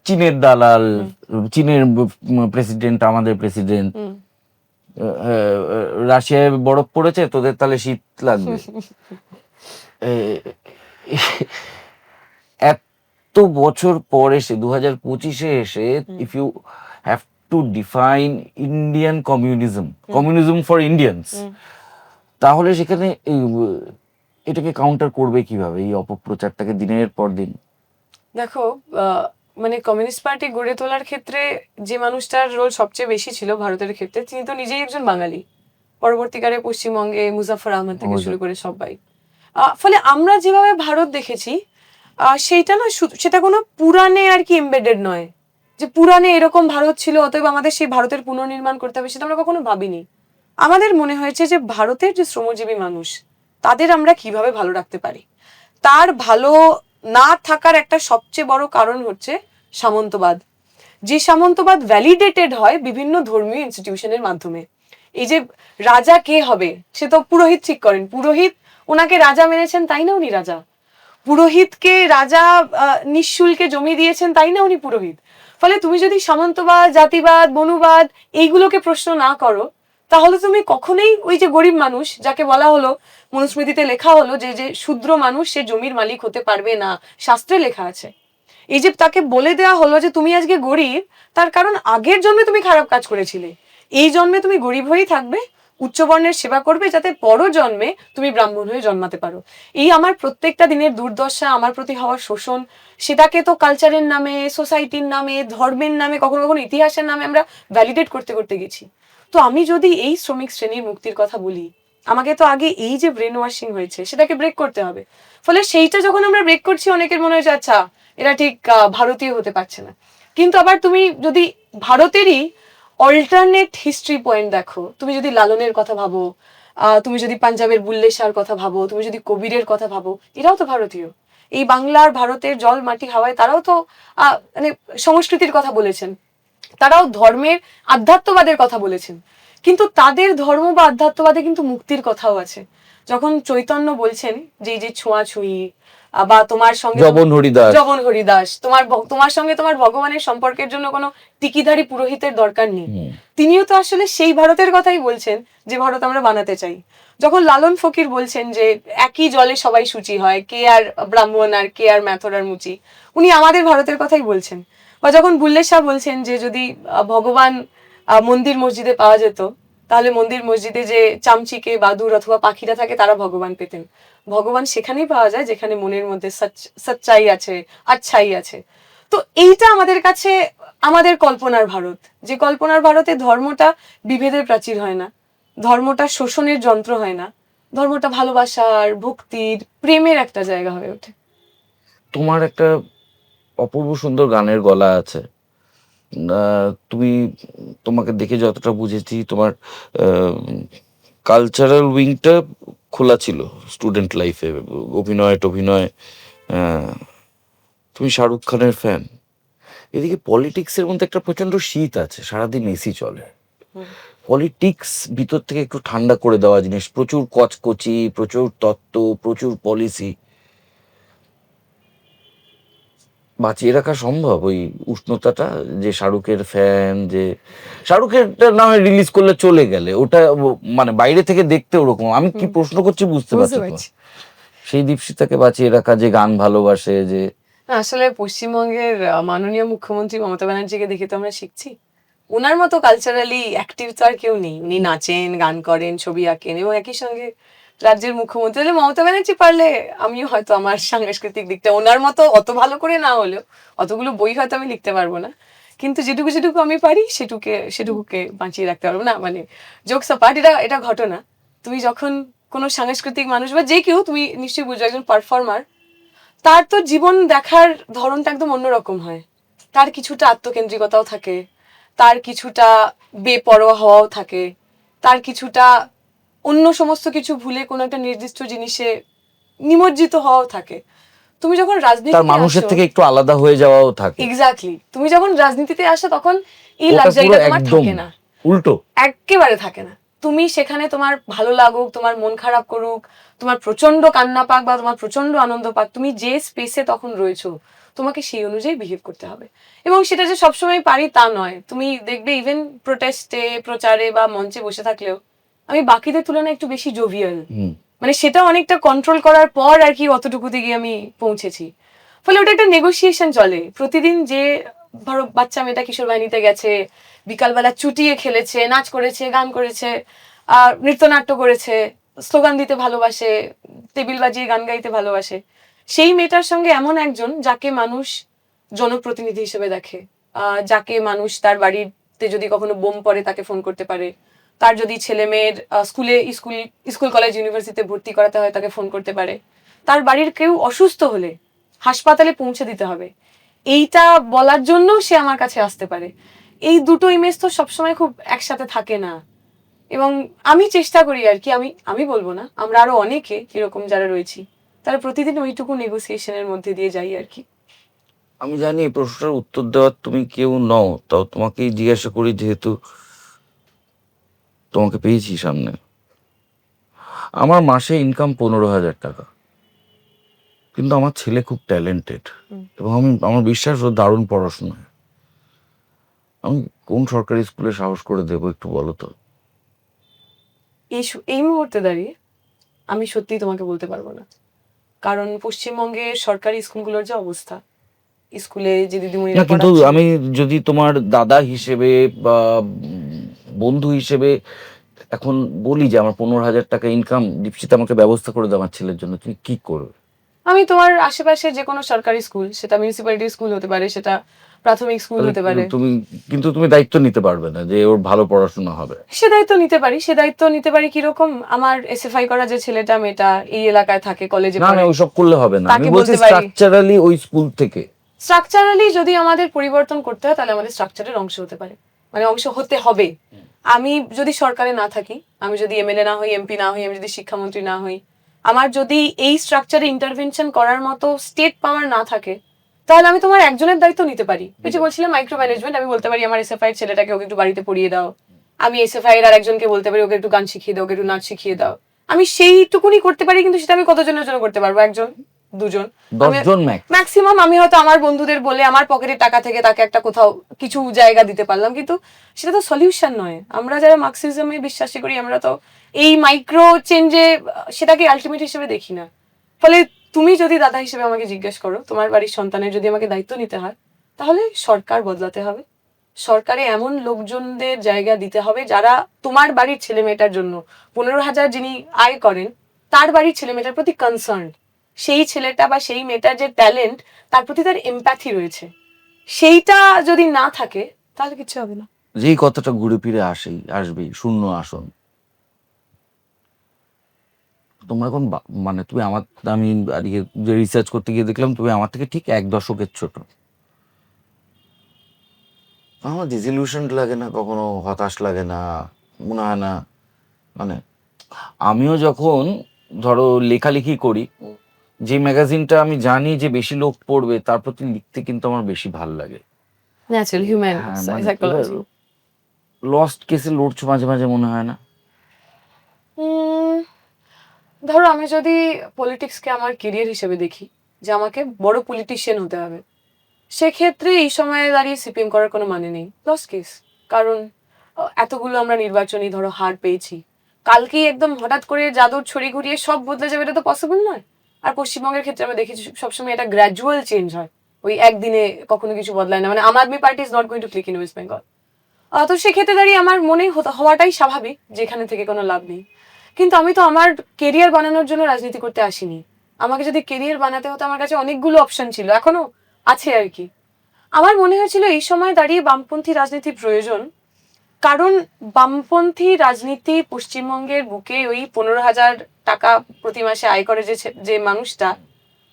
চীনের দালাল, চীনের প্রেসিডেন্ট আমাদের প্রেসিডেন্ট, রাশিয়ায় বরফ পড়েছে তোদের তাহলে শীত লাগবে। এত বছর পর এসে 2025-এ এসে if you have to define Indian communism for Indians, তাহলে সেখানে এটাকে কাউন্টার করবে কিভাবে এই অপপ্রচারটাকে দিনের পর দিন? দেখো, মানে কমিউনিস্ট পার্টি গড়ে তোলার ক্ষেত্রে যে মানুষটার রোল সবচেয়ে বেশি ছিল ভারতের ক্ষেত্রে, তিনি তো নিজেই একজন বাঙালি। পরবর্তীকালে পশ্চিমবঙ্গে মুজাফর আহমদ থেকে শুরু করে সবাই। ফলে আমরা যেভাবে ভারত দেখেছি, সেইটা না সেটা কোনো পুরাণে আর কি এমবেডেড নয়, যে পুরাণে এরকম ভারত ছিল অতএব আমাদের সেই ভারতের পুনর্নির্মাণ করতে হবে, সেটা আমরা কখনো ভাবিনি। আমাদের মনে হয়েছে যে ভারতের যে শ্রমজীবী মানুষ, তাদের আমরা কিভাবে ভালো রাখতে পারি। তার ভালো না থাকার একটা সবচেয়ে বড় কারণ হচ্ছে সামন্তবাদ। যে সামন্তবাদ ভ্যালিডেটেড হয় বিভিন্ন ধর্মীয় ইনস্টিটিউশনের মাধ্যমে। এই যে রাজা কে হবে, সে তো পুরোহিত ঠিক করেন, পুরোহিত ওনাকে রাজা মেনেছেন, তাই না উনি রাজা। পুরোহিতকে রাজা নিঃশুল্কে জমি দিয়েছেন, তাই না উনি পুরোহিত। ফলে তুমি যদি সামন্তবাদ, জাতিবাদ, বনুবাদ এইগুলোকে প্রশ্ন না করো, তাহলে তুমি কখনোই ওই যে গরিব মানুষ, যাকে বলা হলো, মনুস্মৃতিতে লেখা হলো যে যে শূদ্র মানুষ সে জমির মালিক হতে পারবে না, শাস্ত্রে লেখা আছে। এই যে তাকে বলে দেওয়া হলো যে তুমি আজকে গরিব, তার কারণ আগের জন্মে তুমি খারাপ কাজ করেছিলে, এই জন্মে তুমি গরিব হয়েই থাকবে, উচ্চবর্ণের সেবা করবে, যাতে পর জন্মে তুমি ব্রাহ্মণ হয়ে জন্মাতে পারো। এই আমার প্রত্যেকটা দিনের দুর্দশা, আমার প্রতি হওয়ার শোষণ, সেটাকে তো কালচারের নামে, সোসাইটির নামে, ধর্মের নামে, কখনো কখনো ইতিহাসের নামে আমরা ভ্যালিডেট করতে করতে গেছি। তো আমি যদি এই শ্রমিক শ্রেণীর মুক্তির কথা বলি, আমাকে তো আগে এই যে ব্রেন ওয়াশিং হয়েছে সেটাকে ব্রেক করতে হবে। ফলে সেইটা যখন আমরা ব্রেক করছি, অনেকের মনে হচ্ছে আচ্ছা এরা ঠিক ভারতীয় হতে পারছে না। কিন্তু আবার তুমি যদি ভারতেরই অল্টারনেট হিস্ট্রি পয়েন্ট দেখো, তুমি যদি লালনের কথা ভাবো, তুমি যদি পাঞ্জাবের বুল্লে শাহর কথা ভাবো, তুমি যদি কবিরের কথা ভাবো, এরাও তো ভারতীয়। এই বাংলার, ভারতের জল মাটি হাওয়ায় তারাও তো মানে সংস্কৃতির কথা বলেছেন, তারাও ধর্মের, আধ্যাত্মবাদের কথা বলেছেন। কিন্তু তাদের ধর্ম বা আধ্যাত্মবাদে কিন্তু মুক্তির কথাও আছে। যখন চৈতন্য বলছেন যে এই যে ছোঁয়াছুঁয়ি বা তোমার সঙ্গে জবন হরিদাস তোমার সঙ্গে তোমার ভগবানের সম্পর্কের জন্য কোনো টিকিধারী পুরোহিতের দরকার নেই, তিনিও তো আসলে সেই ভারতের কথাই বলছেন যে ভারত আমরা বানাতে চাই। যখন লালন ফকির বলছেন যে একই জলে সবাই শুচি হয়, কে আর ব্রাহ্মণ আর কে আর ম্যাথর আর মুচি, উনি আমাদের ভারতের কথাই বলছেন। বা যখন বুল্লে শাহ বলছেন যে যদি ভগবান মন্দির মসজিদে পাওয়া যেত, তাহলে মন্দির মসজিদে যে চামচিকে বাদুর অথবা পাখিরা থাকে তারা ভগবান পেতেন। ভগবান সেখানেই পাওয়া যায় যেখানে মনের মধ্যে সচ্চাই আছে, আচ্ছাই আছে। তো এইটা আমাদের কাছে আমাদের কল্পনার ভারত, যে কল্পনার ভারতে ধর্মটা বিভেদের প্রাচীর হয় না, ধর্মটা শোষণের যন্ত্র হয় না, ধর্মটা ভালোবাসার, ভক্তির, প্রেমের একটা জায়গা হয়ে ওঠে। তোমার একটা অপূর্ব সুন্দর গানের গলা আছে। তুমি, তোমাকে দেখে যতটা বুঝেছি, তোমার কালচারাল উইংটা খোলা ছিল স্টুডেন্ট লাইফে, অভিনয় টভিনয়। তুমি শাহরুখ খানের ফ্যান, এদিকে পলিটিক্সের মধ্যে একটা প্রচন্ড শীত আছে, সারাদিন এসি চলে। পলিটিক্স ভিতর থেকে একটু ঠান্ডা করে দেওয়া জিনিস, প্রচুর কচকচি, প্রচুর তত্ত্ব, প্রচুর পলিসি। বাঁচিয়ে রাখা সম্ভব ওই উষ্ণতাটা? যে শাহরুখের ফ্যান, যে শাহরুখের না হয় রিলিজ করলে চলে গেলে, ওটা মানে বাইরে থেকে দেখতে ওরকম, আমি কি প্রশ্ন করছি বুঝতে পারছি তো? সেই দীপশিতাকে বাঁচিয়ে রাখা, যে গান ভালোবাসে, যে আসলে পশ্চিমবঙ্গের মাননীয় মুখ্যমন্ত্রী মমতা ব্যানার্জিকে দেখে তো আমরা শিখছি। ওনার মতো কালচারালি অ্যাক্টিভ তো আর কেউ নেই। উনি নাচেন, গান করেন, ছবি আঁকেন এবং একই সঙ্গে রাজ্যের মুখ্যমন্ত্রী। তাহলে মমতা ব্যানার্জি পারলে আমিও হয়তো আমার সাংস্কৃতিক দিকটা ওনার মতো অত ভালো করে না হলেও, অতগুলো বই হয়তো আমি লিখতে পারবো না, কিন্তু যেটুকু যেটুকু আমি পারি সেটুকুকে বাঁচিয়ে রাখতে পারবো না। মানে জোকস অ্যাপার্ট, এটা ঘটনা। তুমি যখন কোনো সাংস্কৃতিক মানুষ বা যে কেউ, তুমি নিশ্চয়ই বুঝছো, একজন পারফর্মার, তার তো জীবন দেখার ধরনটা একদম অন্যরকম হয়। তার কিছুটা আত্মকেন্দ্রিকতাও থাকে, তার কিছুটা বেপরোয়া হওয়াও থাকে, তার কিছুটা অন্য সমস্ত কিছু ভুলে কোনো একটা নির্দিষ্ট জিনিসে নিমজ্জিত হওয়াও থাকে। তুমি যখন রাজনীতিতে মানুষের আসো, থেকে একটু আলাদা হয়ে যাওয়াও থাকে। এক্স্যাক্টলি, তুমি যখন রাজনীতিতে আসো তখন এই লাক্সারিটা তোমার থাকে না, উল্টো একেবারে থাকে না। তুমি সেখানে তোমার ভালো লাগুক, তোমার মন খারাপ করুক, তোমার প্রচন্ড কান্না পাক বা তোমার প্রচন্ড আনন্দ পাক, তুমি যে স্পেসে তখন রয়েছো তোমাকে সেই অনুযায়ী বিহেভ করতে হবে। এবং সেটা যে সবসময় পারি তা নয়। তুমি দেখবে ইভেন প্রোটেস্টে, প্রচারে বা মঞ্চে বসে থাকলেও আমি বাকিদের তুলনায় একটু বেশি জোভিয়াল। মানে সেটা অনেকটা কন্ট্রোল করার পর আর কি অতটুকুতে গিয়ে আমি পৌঁছেছি। ফলে ওটা একটা নেগোসিয়েশন চলে প্রতিদিন। যে ধরো বাচ্চা মেয়েটা কিশোর বাহিনীতে গেছে, বিকালবেলা চুটিয়ে খেলেছে, নাচ করেছে, গান করেছে, নৃত্যনাট্য করেছে, স্লোগান দিতে ভালোবাসে, টেবিল বাজিয়ে গান গাইতে ভালোবাসে, সেই মেয়েটার সঙ্গে এমন একজন যাকে মানুষ জনপ্রতিনিধি হিসেবে দেখে, যাকে মানুষ তার বাড়িতে যদি কখনো বোম পড়ে তাকে ফোন করতে পারে, তার যদি ছেলে মেয়ের স্কুল কলেজ ইউনিভার্সিটিতে ভর্তি করাতে হয় তাকে ফোন করতে পারে, তার বাড়ির কেউ অসুস্থ হলে হাসপাতালে পৌঁছে দিতে হবে, এইটা বলার জন্য সে আমার কাছে আসতে পারে। এই দুটো ইমেজ তো সবসময় খুব একসাথে থাকে না। এবং আমি চেষ্টা করি আর কি, আমি বলবো না, আমরা আরো অনেকে এরকম যারা রয়েছি তারা প্রতিদিন ওইটুকু নেগোসিয়েশনের মধ্যে দিয়ে যাই আর কি। আমি জানি এই প্রশ্নের উত্তর দেওয়ার তুমি কেউ নও, তাও তোমাকেই জিজ্ঞাসা করি, যেহেতু তোমাকে পেয়েছি সামনে। আমার মাসে ইনকাম 15,000 টাকা, কিন্তু আমার ছেলে খুব ট্যালেন্টেড এবং আমার বিশ্বাস ও দারুণ পড়াশোনা। আমি কোন সরকারি স্কুলে সাহস করে দেবো একটু বলো তো? এই মুহূর্তে দাঁড়িয়ে আমি সত্যিই তোমাকে বলতে পারবো না, কারণ পশ্চিমবঙ্গে সরকারি স্কুলগুলোর যে অবস্থা, স্কুলে যে দিদিমণিরা কিন্তু পড়াচ্ছেন, আমি যদি তোমার দাদা হিসেবে বা বন্ধু হিসেবে এখন বলি যে আমার 15,000 টাকা ইনকাম, দীপশিতা আমাকে ব্যবস্থা করে দাও আমার ছেলের জন্য, তুমি কি করবে? আমি তোমার আশেপাশে যে কোনো সরকারি স্কুল, সেটা মিউনিসিপ্যালিটি স্কুল হতে পারে, সেটা প্রাথমিক স্কুল হতে পারে, তুমি দায়িত্ব নিতে পারবে না যে ওর ভালো পড়াশোনা হবে? সে দায়িত্ব নিতে পারি। কিরকম? আমার এসএফআই করা যে ছেলেটা মেয়েটা এই এলাকায় থাকে, কলেজে পড়ে, না ওইসব করলে হবে না, আমি বলছি বলতে পারি স্ট্রাকচারালি ওই স্কুল থেকে। স্ট্রাকচারালি যদি আমাদের পরিবর্তন করতে হয় তাহলে আমাদের স্ট্রাকচারের অংশ হতে পারে, মানে অংশ হতে হবে। আমি যদি সরকারে না থাকি, আমি যদি এমএলএ না হই, এমপি না হই, আমি যদি শিক্ষামন্ত্রী না হই, আমার যদি এই স্ট্রাকচারে ইন্টারভেনশন করার মতো স্টেট পাওয়ার না থাকে, তাহলে আমি তোমার একজনের দায়িত্ব নিতে পারি। এই যে বলছিলাম মাইক্রো ম্যানেজমেন্ট, আমি বলতে পারি আমার এসএফআই এর ছেলেটাকে ওকে একটু বাড়িতে পড়িয়ে দাও, আমি এসএফআই এর আরেকজনকে বলতে পারি ওকে একটু গান শিখিয়ে দাও, ওকে একটু নাচ শিখিয়ে দাও। আমি সেইটুকুনি করতে পারি, কিন্তু সেটা আমি কতজনের জন্য করতে পারবো? একজন, দুজন, 10 জন ম্যাক্স। ম্যাক্সিমাম। আমি হয়তো আমার বন্ধুদের বলে আমার পকেটের টাকা থেকে তাকে একটা কোথাও কিছু জায়গা দিতে পারলাম, কিন্তু সেটা তো সলিউশন নয়। আমরা যারা মার্কসিজমে বিশ্বাসী করি, আমরা তো এই মাইক্রো চেঞ্জে সেটাকে আলটিমেট হিসেবে দেখি না। ফলে তুমি যদি দাদা হিসেবে আমাকে জিজ্ঞেস করো, তোমার বাড়ির সন্তানের যদি আমাকে দায়িত্ব নিতে হয়, তাহলে সরকার বদলাতে হবে। সরকারে এমন লোকজনদের জায়গা দিতে হবে যারা তোমার বাড়ির ছেলে মেয়েটার জন্য 15,000 যিনি আয় করেন, তার বাড়ির ছেলে মেয়েটার প্রতি কনসার্ন। সেই ছেলেটা বা সেই মেয়েটার যে ট্যালেন্ট, তার প্রতি তার এমপ্যাথি রয়েছে। সেইটা যদি না থাকে তাহলে কিছু হবে না। যেই কথাটা ঘুরে ফিরে আসবেই শূন্য আসন। তোমরা এখন মানে তুমি আমি আজকে যে রিসার্চ করতে গিয়ে দেখলাম তুমি আমার থেকে ঠিক 1 দশকের ছোট। আমার ডিসিলিউশন লাগে না, কখনো হতাশ লাগে না, মনে হয় না মানে আমিও যখন ধরো লেখালেখি করি, যে ম্যাগাজিনটা আমি জানি যে বেশি লোক পড়বে তার প্রতি লিখতে কিন্তু আমার বেশি ভাল লাগে। ন্যাচারাল হিউম্যান হ্যাঁ, মানে সাইকোলজি। লস্ট কেসে লড়ছো মাঝে মাঝে মনে হয় না? ধরো আমি যদি পলিটিক্সকে আমার কেরিয়ার হিসেবে দেখি, যে আমাকে বড় পলিটিশিয়ান হতে হবে, সেক্ষেত্রে এই সময়ে দাঁড়িয়ে সিপিএম করার কোনো মানে নেই, লস কেস। কারণ এতগুলো আমরা নির্বাচনী ধরো হার পেয়েছি, কালকেই একদম হঠাৎ করে জাদুর ছড়ি ঘুরিয়ে সব বদলে যাবে, এটা তো পসিবল নয়। আর পশ্চিমবঙ্গের ক্ষেত্রে আমরা দেখেছি সবসময় এটা গ্র্যাজুয়াল চেঞ্জ হয়, ওই একদিনে কখনো কিছু বদলায় না। মানে Aam Aadmi Party is not going to click in West Bengal. তো সেক্ষেত্রে দাঁড়িয়ে আমার মনে হওয়াটাই স্বাভাবিক যেখানে থেকে কোনো লাভ নেই। কিন্তু আমি তো আমার কেরিয়ার বানানোর জন্য রাজনীতি করতে আসিনি। আমাকে যদি কেরিয়ার বানাতে হতো, আমার কাছে অনেকগুলো অপশন ছিল, এখনো আছে আর কি। আমার মনে হয়েছিল এই সময় দাঁড়িয়ে বামপন্থী রাজনীতি প্রয়োজন, কারণ বামপন্থী রাজনীতি পশ্চিমবঙ্গের বুকে ওই 15,000 টাকা প্রতি মাসে আয় করে যে মানুষটা,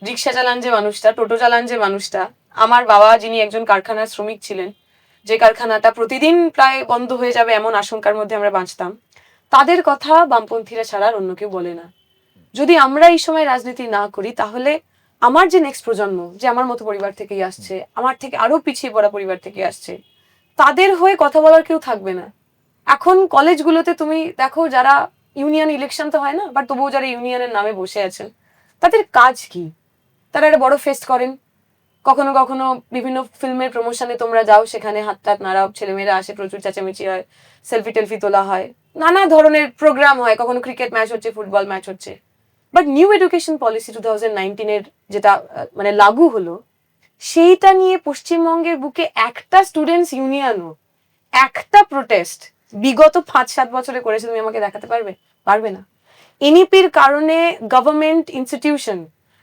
রিক্সা চালান যে মানুষটা, টোটো চালান যে মানুষটা, আমার বাবা যিনি একজন কারখানার শ্রমিক ছিলেন, যে কারখানাটা প্রতিদিন প্রায় বন্ধ হয়ে যাবে এমন আশঙ্কার মধ্যে আমরা বাঁচতাম, তাদের কথা বামপন্থীরা ছাড়া আর অন্য কেউ বলে না। যদি আমরা এই সময় রাজনীতি না করি, তাহলে আমার যে নেক্সট প্রজন্ম, যে আমার মতো পরিবার থেকেই আসছে, আমার থেকে আরো পিছিয়ে পড়া পরিবার থেকে আসছে, তাদের হয়ে কথা বলার কেউ থাকবে না। এখন কলেজগুলোতে তুমি দেখো, যারা ইউনিয়ন ইলেকশন তো হয় না, বাট তবুও যারা ইউনিয়নের নামে বসে আছেন, তাদের কাজ কি? তারা একটা বড় ফেস্ট করেন, কখনো কখনো বিভিন্ন ফিল্মের প্রমোশনে তোমরা যাও, সেখানে হাত টাত নাড়াও, ছেলেমেয়েরা আসে, প্রচুর চেঁচামেচি হয়, সেলফি টেলফি তোলা হয়, নানা ধরনের প্রোগ্রাম হয়, কখনো ক্রিকেট ম্যাচ হচ্ছে, ফুটবল ম্যাচ হচ্ছে। বাট নিউ এডুকেশন পলিসি 2019-এর যেটা মানে লাগু হলো, সেইটা নিয়ে পশ্চিমবঙ্গের বুকে একটা স্টুডেন্টস ইউনিয়নও, একটা প্রোটেস্ট বিগত 5-7 বছরে করেছে তুমি আমাকে দেখাতে পারবে? পারবে না। এনইপির কারণে গভর্নমেন্ট ইনস্টিটিউশন,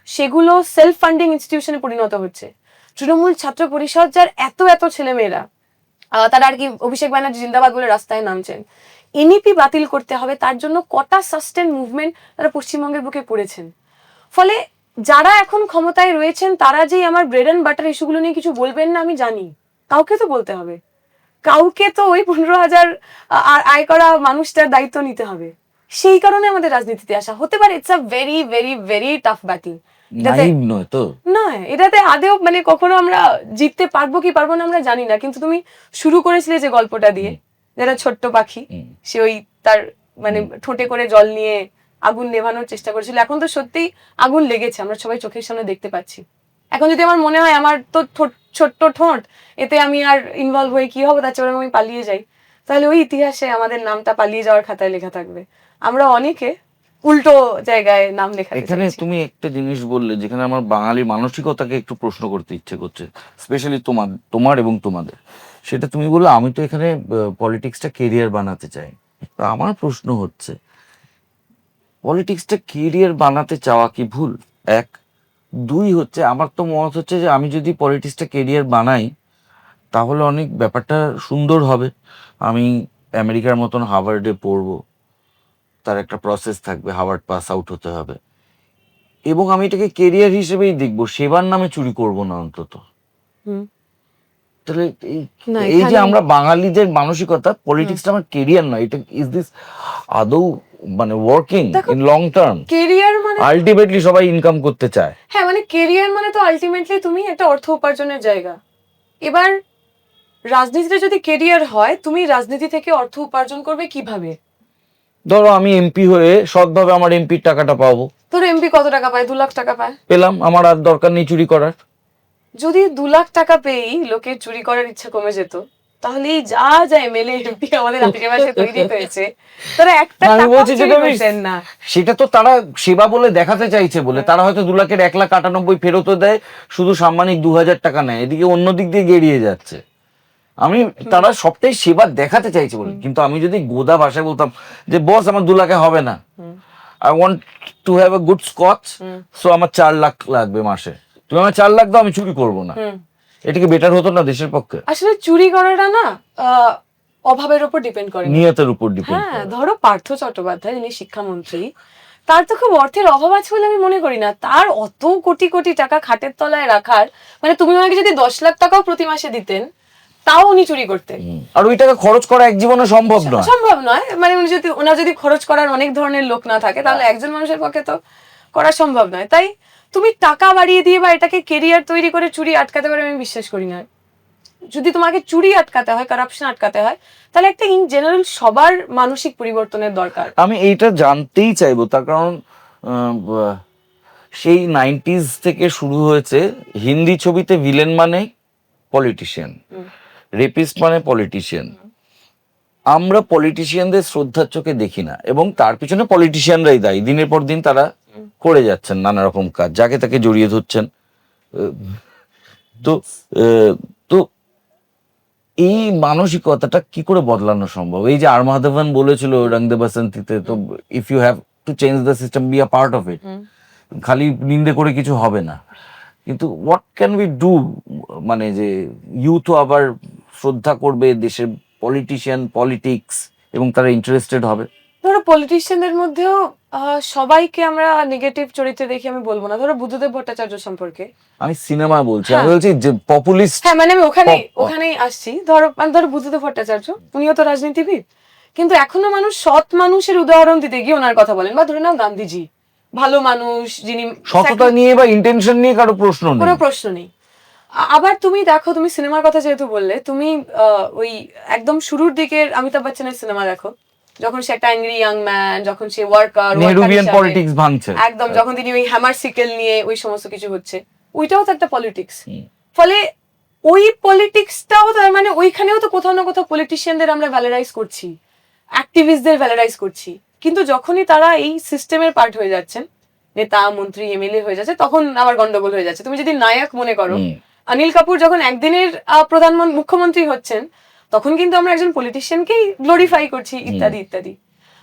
সেগুলো সেলফ ফান্ডিং ইনস্টিটিউশনে পরিণত হচ্ছে। তৃণমূল ছাত্র পরিষদ, যার এত এত ছেলেমেয়েরা, তারা আর কি অভিষেক ব্যানার্জি জিন্দাবাদ বলে রাস্তায় নামছেন, এনইপি বাতিল করতে হবে, তার জন্য কটা সাস্টেন মুভমেন্ট তারা পশ্চিমবঙ্গের বুকে করেছেন। ফলে যারা এখন ক্ষমতায় রয়েছেন, তারা যে আমার ব্রেড অ্যান্ড বাটার ইস্যুগুলো নিয়ে কিছু বলবেন না আমি জানি, কাউকে তো বলতে হবে, কাউকে তো ওই 15,000 আয় করা মানুষটার দায়িত্ব নিতে হবে। সেই কারণে আমাদের রাজনীতিতে আসা হতে পারে। It's a very very very tough battle. Naive নয় তো, নয়, এটাতে আদেও মানে কখনো আমরা জিততে পারবো কি পারবো না আমরা জানি না। কিন্তু তুমি শুরু করেছিলে যে গল্পটা দিয়ে, যেটা ছোট্ট পাখি, সে ওই তার মানে ঠোঁটে করে জল নিয়ে আগুন নেভানোর চেষ্টা করেছিল। এখন তো সত্যিই আগুন লেগেছে, আমরা সবাই চোখের সামনে দেখতে পাচ্ছি। এখন যদি আমার মনে হয় আমার তো ছোট্ট ঠোঁট, এতে আমি আর ইনভলভ হয়ে কি হবে, তার চেয়ে আমি পালিয়ে যাই, তাহলে ওই ইতিহাসে আমাদের নামটা পালিয়ে যাওয়ার খাতায় লেখা থাকবে। আমরা অনেকে উল্টো জায়গায় নাম লেখা। এখানে তুমি একটা জিনিস বললে যেখানে আমার বাঙালি মানসিকতাকে একটু প্রশ্ন করতে ইচ্ছে করছে, স্পেশালি তোমার এবং তোমাদের। সেটা তুমি বললে আমি তো এখানে পলিটিক্সটা কেরিয়ার বানাতে চাই। তো আমার প্রশ্ন হচ্ছে, পলিটিক্সটা কেরিয়ার বানাতে চাওয়া কি ভুল? 1, 2 হচ্ছে আমার তো মত হচ্ছে যে আমি যদি পলিটিক্সটা কেরিয়ার বানাই তাহলে অনেক ব্যাপারটা সুন্দর হবে। আমি আমেরিকার মতন হার্ভার্ডে পড়বো, তার একটা প্রসেস থাকবে, হার্ভার্ড পাস আউট হতে হবে, এবং আমি এটাকে কেরিয়ার হিসেবেই দেখবো, সেবার নামে চুরি করব না অন্তত। তাহলে এই যে আমরা বাঙালিদের মানসিকতা, পলিটিক্সটা আমার কেরিয়ার নয়, এটা ইজ দিস আদৌ মানে working in long term? Career মানে আলটিমেটলি সবাই ইনকাম করতে চায়। হ্যাঁ, মানে কেরিয়ার মানে তো আলটিমেটলি তুমি একটা অর্থ উপার্জনের জায়গা। এবার রাজনীতিতে যদি কেরিয়ার হয়, তুমি রাজনীতি থেকে অর্থ উপার্জন করবে কিভাবে? ধরো আমি এমপি হয়ে সৎভাবে আমার এমপির টাকাটা পাবো, তোর এমপি কত টাকা পায়? 2 লাখ টাকা পায়। পেলাম, আমার আর দরকার নেই চুরি করার। যদি 2 লাখ টাকা পেয়েই লোকের চুরি করার ইচ্ছা কমে যেত, তাহলে এই যা যা এমএলএ এমপি আমাদের আশেপাশে তৈরি হয়েছে, তারা একটা আমি টাকাও বলছি চুরি যেটা আমি করতেন না। সেটা তো তারা সেবা বলে দেখাতে চাইছে বলে, তারা হয়তো 2 লাখের 1,98,000 ফেরতও দেয়, শুধু সাম্মানিক 2,000 টাকা নেয়, এদিকে অন্য দিক দিয়ে গেড়িয়ে যাচ্ছে। আমি তারা সবটাই সেবা দেখাতে চাইছে বলে। কিন্তু আমি যদি গোদা ভাষায় বলতাম যে বস আমার 2 লাখে হবে না, I want to have a good Scotch, so আমার 4 লাখ লাগবে মাসে, তুমি আমার 4 লাখ দাও, আমি চুরি করবো না, এটা কি বেটার হতো না দেশের পক্ষে? আসলে চুরি করাটা না অভাবের উপর ডিপেন্ড করে না। নিয়তের উপর ডিপেন্ড হ্যাঁ, করে। ধরো পার্থ চট্টোপাধ্যায়, যিনি শিক্ষামন্ত্রী, তার তো খুব অর্থের অভাব আছে বলে আমি মনে করি না। তার অত কোটি কোটি টাকা খাটের তলায় রাখার, মানে তুমি ওনাকে যদি 10 লাখ টাকাও প্রতি মাসে দিতেন, তাও উনি চুরি করতেন। আর ওই টাকা খরচ করা এক জীবনে সম্ভব নয়। সম্ভব নয়, মানে উনি যদি, ওনার যদি খরচ করার অনেক ধরনের লোক না থাকে, তাহলে একজন মানুষের পক্ষে তো করা সম্ভব নয়। তাই তুমি টাকা বাড়িয়ে দিয়ে বা এটাকে কেরিয়ার তৈরি করে চুরি আটকাতে পারে আমি বিশ্বাস করি না। যদি তোমাকে চুরি আটকাতে হয়, কারাপশন আটকাতে হয়, তাহলে একটা ইন জেনারেল সবার মানসিক পরিবর্তনের দরকার। আমি এইটা জানতেই চাইবো, তার কারণ সেই 90s থেকে শুরু হয়েছে হিন্দি ছবিতে ভিলেন মানে পলিটিশিয়ান, রেপিস্ট মানে পলিটিশিয়ান। আমরা পলিটিশিয়ানদের শ্রদ্ধার চোখে দেখি না, এবং তার পিছনে পলিটিশিয়ানরাই দায়ী। দিনের পর দিন তারা করে যাচ্ছেন নানা রকম কাজ, যাকে তাকে জড়িয়ে ধরছেন। তো তো এই মানসিকতাটা কি করে বদলানো সম্ভব? এই যে আর মাধবন বলেছিল রং দে বাসন্তীতে, তো if you have to change the system, be a part of it. খালি নিন্দে করে কিছু হবে না। কিন্তু হোয়াট ক্যান উই ডু? মানে যে ইউথ আবার শ্রদ্ধা করবে দেশের পলিটিশিয়ান, পলিটিক্স, এবং তারা ইন্টারেস্টেড হবে। ধরো পলিটিশিয়ানদের মধ্যেও সবাইকে আমরা নেগেটিভ চরিত্রে দেখি আমি বলবো না। ধরো বুদ্ধদেব ভট্টাচার্য সম্পর্কে আমি সিনেমা বলছি, আমি বলছি যে পপুলিস্ট। হ্যাঁ, মানে আমি ওখানেই আসছি। ধরো বুদ্ধদেব ভট্টাচার্য, উনিও তো রাজনীতিবিদ, কিন্তু এখনো মানুষ সৎ মানুষের উদাহরণ দিতে গিয়ে ওনার কথা বলেন। বা ধরে নাও গান্ধীজি, ভালো মানুষ, যিনি সততা নিয়ে বা ইন্টেনশন নিয়ে কারো প্রশ্ন নেই, কোনো প্রশ্ন নেই। আবার তুমি দেখো, তুমি সিনেমার কথা যেহেতু বললে, তুমি ওই একদম শুরুর দিকের অমিতাভ বচ্চনের সিনেমা দেখো, যখন সে একটা অ্যাংরি ইয়াং ম্যান, যখন সে ওয়ার্কার পলিটিক্স ভাঙছে একদম, যখন তিনি ওই হ্যামার সিকেল নিয়ে ওই সমস্ত কিছু হচ্ছে, ওইটাও তো একটা পলিটিক্স। ফলে ওই পলিটিক্সটাও তার মানে ওইখানেও তো কোথাও না কোথাও পলিটিশিয়ানদের আমরা ভ্যালারাইজ করছি, অ্যাক্টিভিস্টদের ভ্যালারাইজ করছি। কিন্তু যখনই তারা এই সিস্টেমের পার্ট হয়ে যাচ্ছেন, নেতা মন্ত্রী এমএলএ হয়ে যাচ্ছে, তখন আবার গন্ডগোল হয়ে যাচ্ছে। তুমি যদি নায়ক মনে করো, অনিল কাপুর যখন একদিনের মুখ্যমন্ত্রী হচ্ছেন, তখন কিন্তু আমরা একজন পলিটিশিয়ানকেই গ্লোরিফাই করছি, ইত্যাদি ইত্যাদি।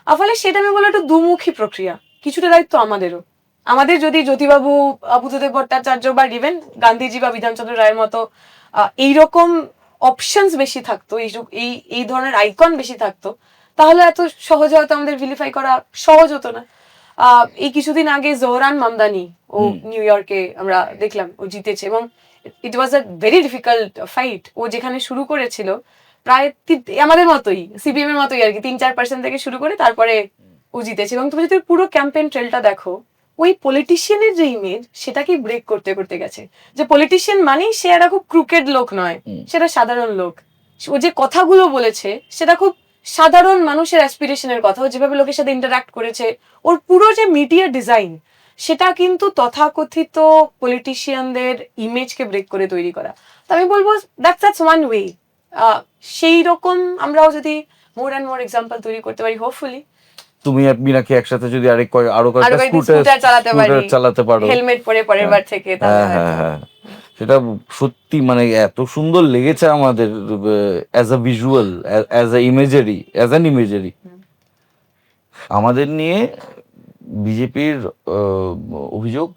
ফলে সেটা আমি বলবো একটা দুমুখী প্রক্রিয়া। কিছুটা দায়িত্ব আমাদেরও। আমাদের যদি জ্যোতিবাবু, বুদ্ধদেব ভট্টাচার্য বা ইভেন গান্ধীজি বা বিধানচন্দ্র রায়ের মতো এইরকম অপশনস বেশি থাকতো, এই ধরনের আইকন বেশি থাকতো, তাহলে এত সহজে হয়তো আমাদের ভিলিফাই করা সহজ হতো না। এই কিছুদিন আগে জোহরান মামদানি, ও নিউ ইয়র্কে আমরা দেখলাম ও জিতেছে, এবং ইট ওয়াজ আ ভেরি ডিফিকাল্ট ফাইট। ও যেখানে শুরু করেছিল প্রায় আমাদের মতোই, সিপিএম এর মতোই আর কি, 3-4% থেকে শুরু করে তারপরে ও জিতেছে। এবং তুমি যদি পুরো ক্যাম্পেইন ট্রেলটা দেখো, ওই পলিটিশিয়ানের যে ইমেজ, সেটাকে ব্রেক করতে করতে গেছে। যে পলিটিশিয়ান মানেই সে একটা খুব ক্রুকেড লোক নয়, সেটা সাধারণ লোক। ও যে কথাগুলো বলেছে সেটা খুব সাধারণ মানুষের অ্যাসপিরেশনের কথা। ও যেভাবে লোকের সাথে ইন্টারঅ্যাক্ট করেছে, ওর পুরো যে মিডিয়া ডিজাইন, সেটা কিন্তু তথাকথিত পলিটিশিয়ানদের ইমেজকে ব্রেক করে তৈরি করা। তো আমি বলবো দ্যাটস ওয়ান ওয়ে। সেই রকম আমরাও যদি মোর অ্যান্ড মোর এক্সাম্পল তৈরি করতে পারি, হোপফুলি। তুমি আর মিনাকে একসাথে যদি আরো কয়েকটা স্কুটার চালাতে পারো, হেলমেট পরে পরের বার থেকে, হ্যাঁ, সেটা সত্যি মানে এত সুন্দর লেগেছে আমাদের, as a visual, as a imagery, as an imagery. আমাদের নিয়ে বিজেপির অভিযোগ,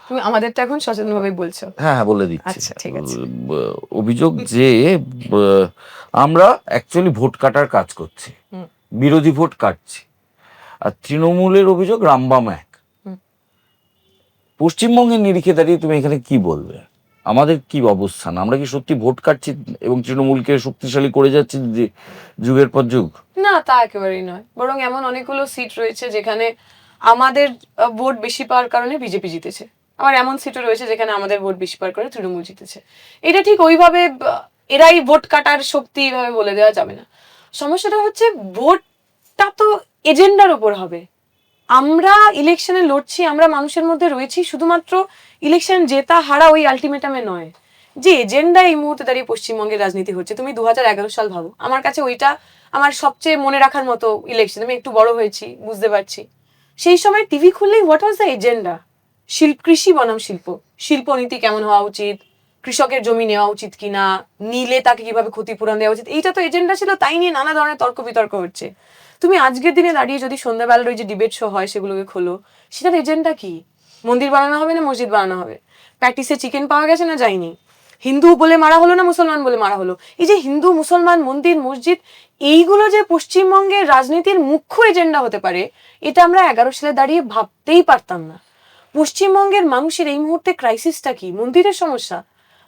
তুমি আমাদেরটা এখন সচেতনভাবে বলছো। হ্যাঁ বলে দিচ্ছি। আচ্ছা, ঠিক আছে। অভিযোগ যে আমরা অ্যাকচুয়ালি ভোট কাটার কাজ করছি, বিরোধী ভোট কাটছি। আর তৃণমূলের অভিযোগ রামবাম এক। পশ্চিমবঙ্গের নিরিখে দাঁড়িয়ে তুমি এখানে কি বলবে? আমাদের কি অবস্থান? আমরা কি সত্যি ভোট কাটছি এবং তৃণমূলকে শক্তিশালী করে যাচ্ছি যুগের পর যুগ? না, তা একেবারেই নয়। বরং এমন অনেকগুলো সিট রয়েছে যেখানে আমাদের ভোট বেশি পাওয়ার কারণে বিজেপি জিতেছে। আবার এমন সিটও রয়েছে যেখানে আমাদের ভোট বেশি পাওয়ার কারণে তৃণমূল জিতেছে। এটা ঠিক ওইভাবে এরাই ভোট কাটার শক্তি, এভাবে বলে দেওয়া যাবে না। সমস্যাটা হচ্ছে ভোটটা তো এজেন্ডার ওপর হবে। আমরা ইলেকশনে লড়ছি, আমরা মানুষের মধ্যে রয়েছি শুধুমাত্র ইলেকশন জেতা হারা ওই আলটিমেটামে নয়, যে এজেন্ডা এই মুহূর্তে দাঁড়িয়ে পশ্চিমবঙ্গের রাজনীতি হচ্ছে। তুমি 2011 সাল ভাবো, আমার কাছে ওইটা আমার সবচেয়ে মনে রাখার মতো ইলেকশন। আমি একটু বড় হয়েছি, বুঝতে পারছি। সেই সময় টিভি খুললেই হোয়াট ওয়াজ দ্য এজেন্ডা? কৃষি বনাম শিল্প, শিল্পনীতি কেমন হওয়া উচিত, কৃষকের জমি নেওয়া উচিত কিনা, নিলে তাকে কিভাবে ক্ষতিপূরণ দেওয়া উচিত, এইটা তো এজেন্ডা ছিল। তাই নিয়ে নানা ধরনের তর্ক বিতর্ক হচ্ছে। তুমি আজকের দিনে দাঁড়িয়ে যদি সন্ধ্যাবেলার ওই যে ডিবেট শো হয় সেগুলোকে খোলো, সেটার এজেন্ডা কি? মন্দির বানানো হবে না মসজিদ বানানো হবে? প্যাটিসে চিকেন পাওয়া গেছে না যায়নি? হিন্দু বলে মারা হলো না মুসলমান বলে মারা হলো? এই যে হিন্দু মুসলমান, মন্দির মসজিদ, এইগুলো যে পশ্চিমবঙ্গের রাজনীতির মুখ্য এজেন্ডা হতে পারে, এটা আমরা 11 সালে দাঁড়িয়ে ভাবতেই পারতাম না। পশ্চিমবঙ্গের মানুষের এই মুহূর্তে ক্রাইসিসটা কি? মন্দিরের সমস্যা।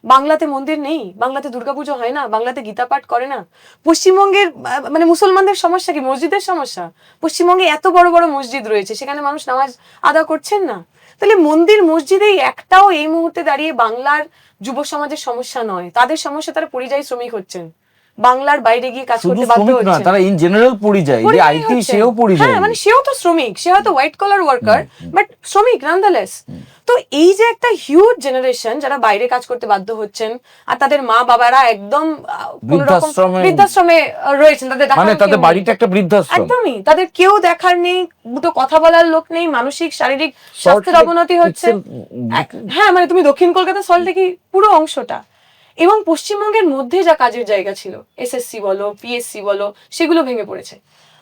বাংলাতে মন্দির নেই, বাংলাতে দুর্গাপুজো হয় না, বাংলাতে গীতা পাঠ করে না। পশ্চিমবঙ্গের মানে মুসলমানদের সমস্যা কি? মসজিদের সমস্যা। পশ্চিমবঙ্গে এত বড় বড় মসজিদ রয়েছে, সেখানে মানুষ নামাজ আদা করছেন না। তাহলে মন্দির মসজিদে একটাও এই মুহূর্তে দাঁড়িয়ে বাংলার যুব সমাজের সমস্যা নয়। তাদের সমস্যা, তারা পরিযায়ী শ্রমিক হচ্ছেন, বাংলার বাইরে গিয়ে কাজ শুধু করতে বাধ্য শ্রমিক না, হচ্ছেন। তারা ইন জেনারেল পরিযায়ী, যে পরিযায়ী আইটি হচ্ছেন। সেও পরিযায়ী। হ্যাঁ, মানে সেও তো শ্রমিক, সে হয়তো হোয়াইট কলার ওয়ার্কার, বাট শ্রমিক নানদালেস। তো এই যে একটা হিউজ জেনারেশন যারা বাইরে কাজ করতে বাধ্য হচ্ছেন, আর তাদের মা বাবারা একদম কোন রকম বৃদ্ধাশ্রমে রয়েছেন, তাদের মানে তাদের বাড়িটা একটা বৃদ্ধাশ্রম। একদমই, তাদের কেউ দেখার নেই, দুটো কথা বলার লোক নেই, মানসিক শারীরিক স্বাস্থ্যের অবনতি হচ্ছে। হ্যাঁ, মানে তুমি দক্ষিণ কলকাতা সল্টলেকি পুরো অংশটা, এবং পশ্চিমবঙ্গের মধ্যে যা কাজের জায়গা ছিল, এসএসসি বলো, পিএসসি বলো, সেগুলো ভেঙে পড়েছে।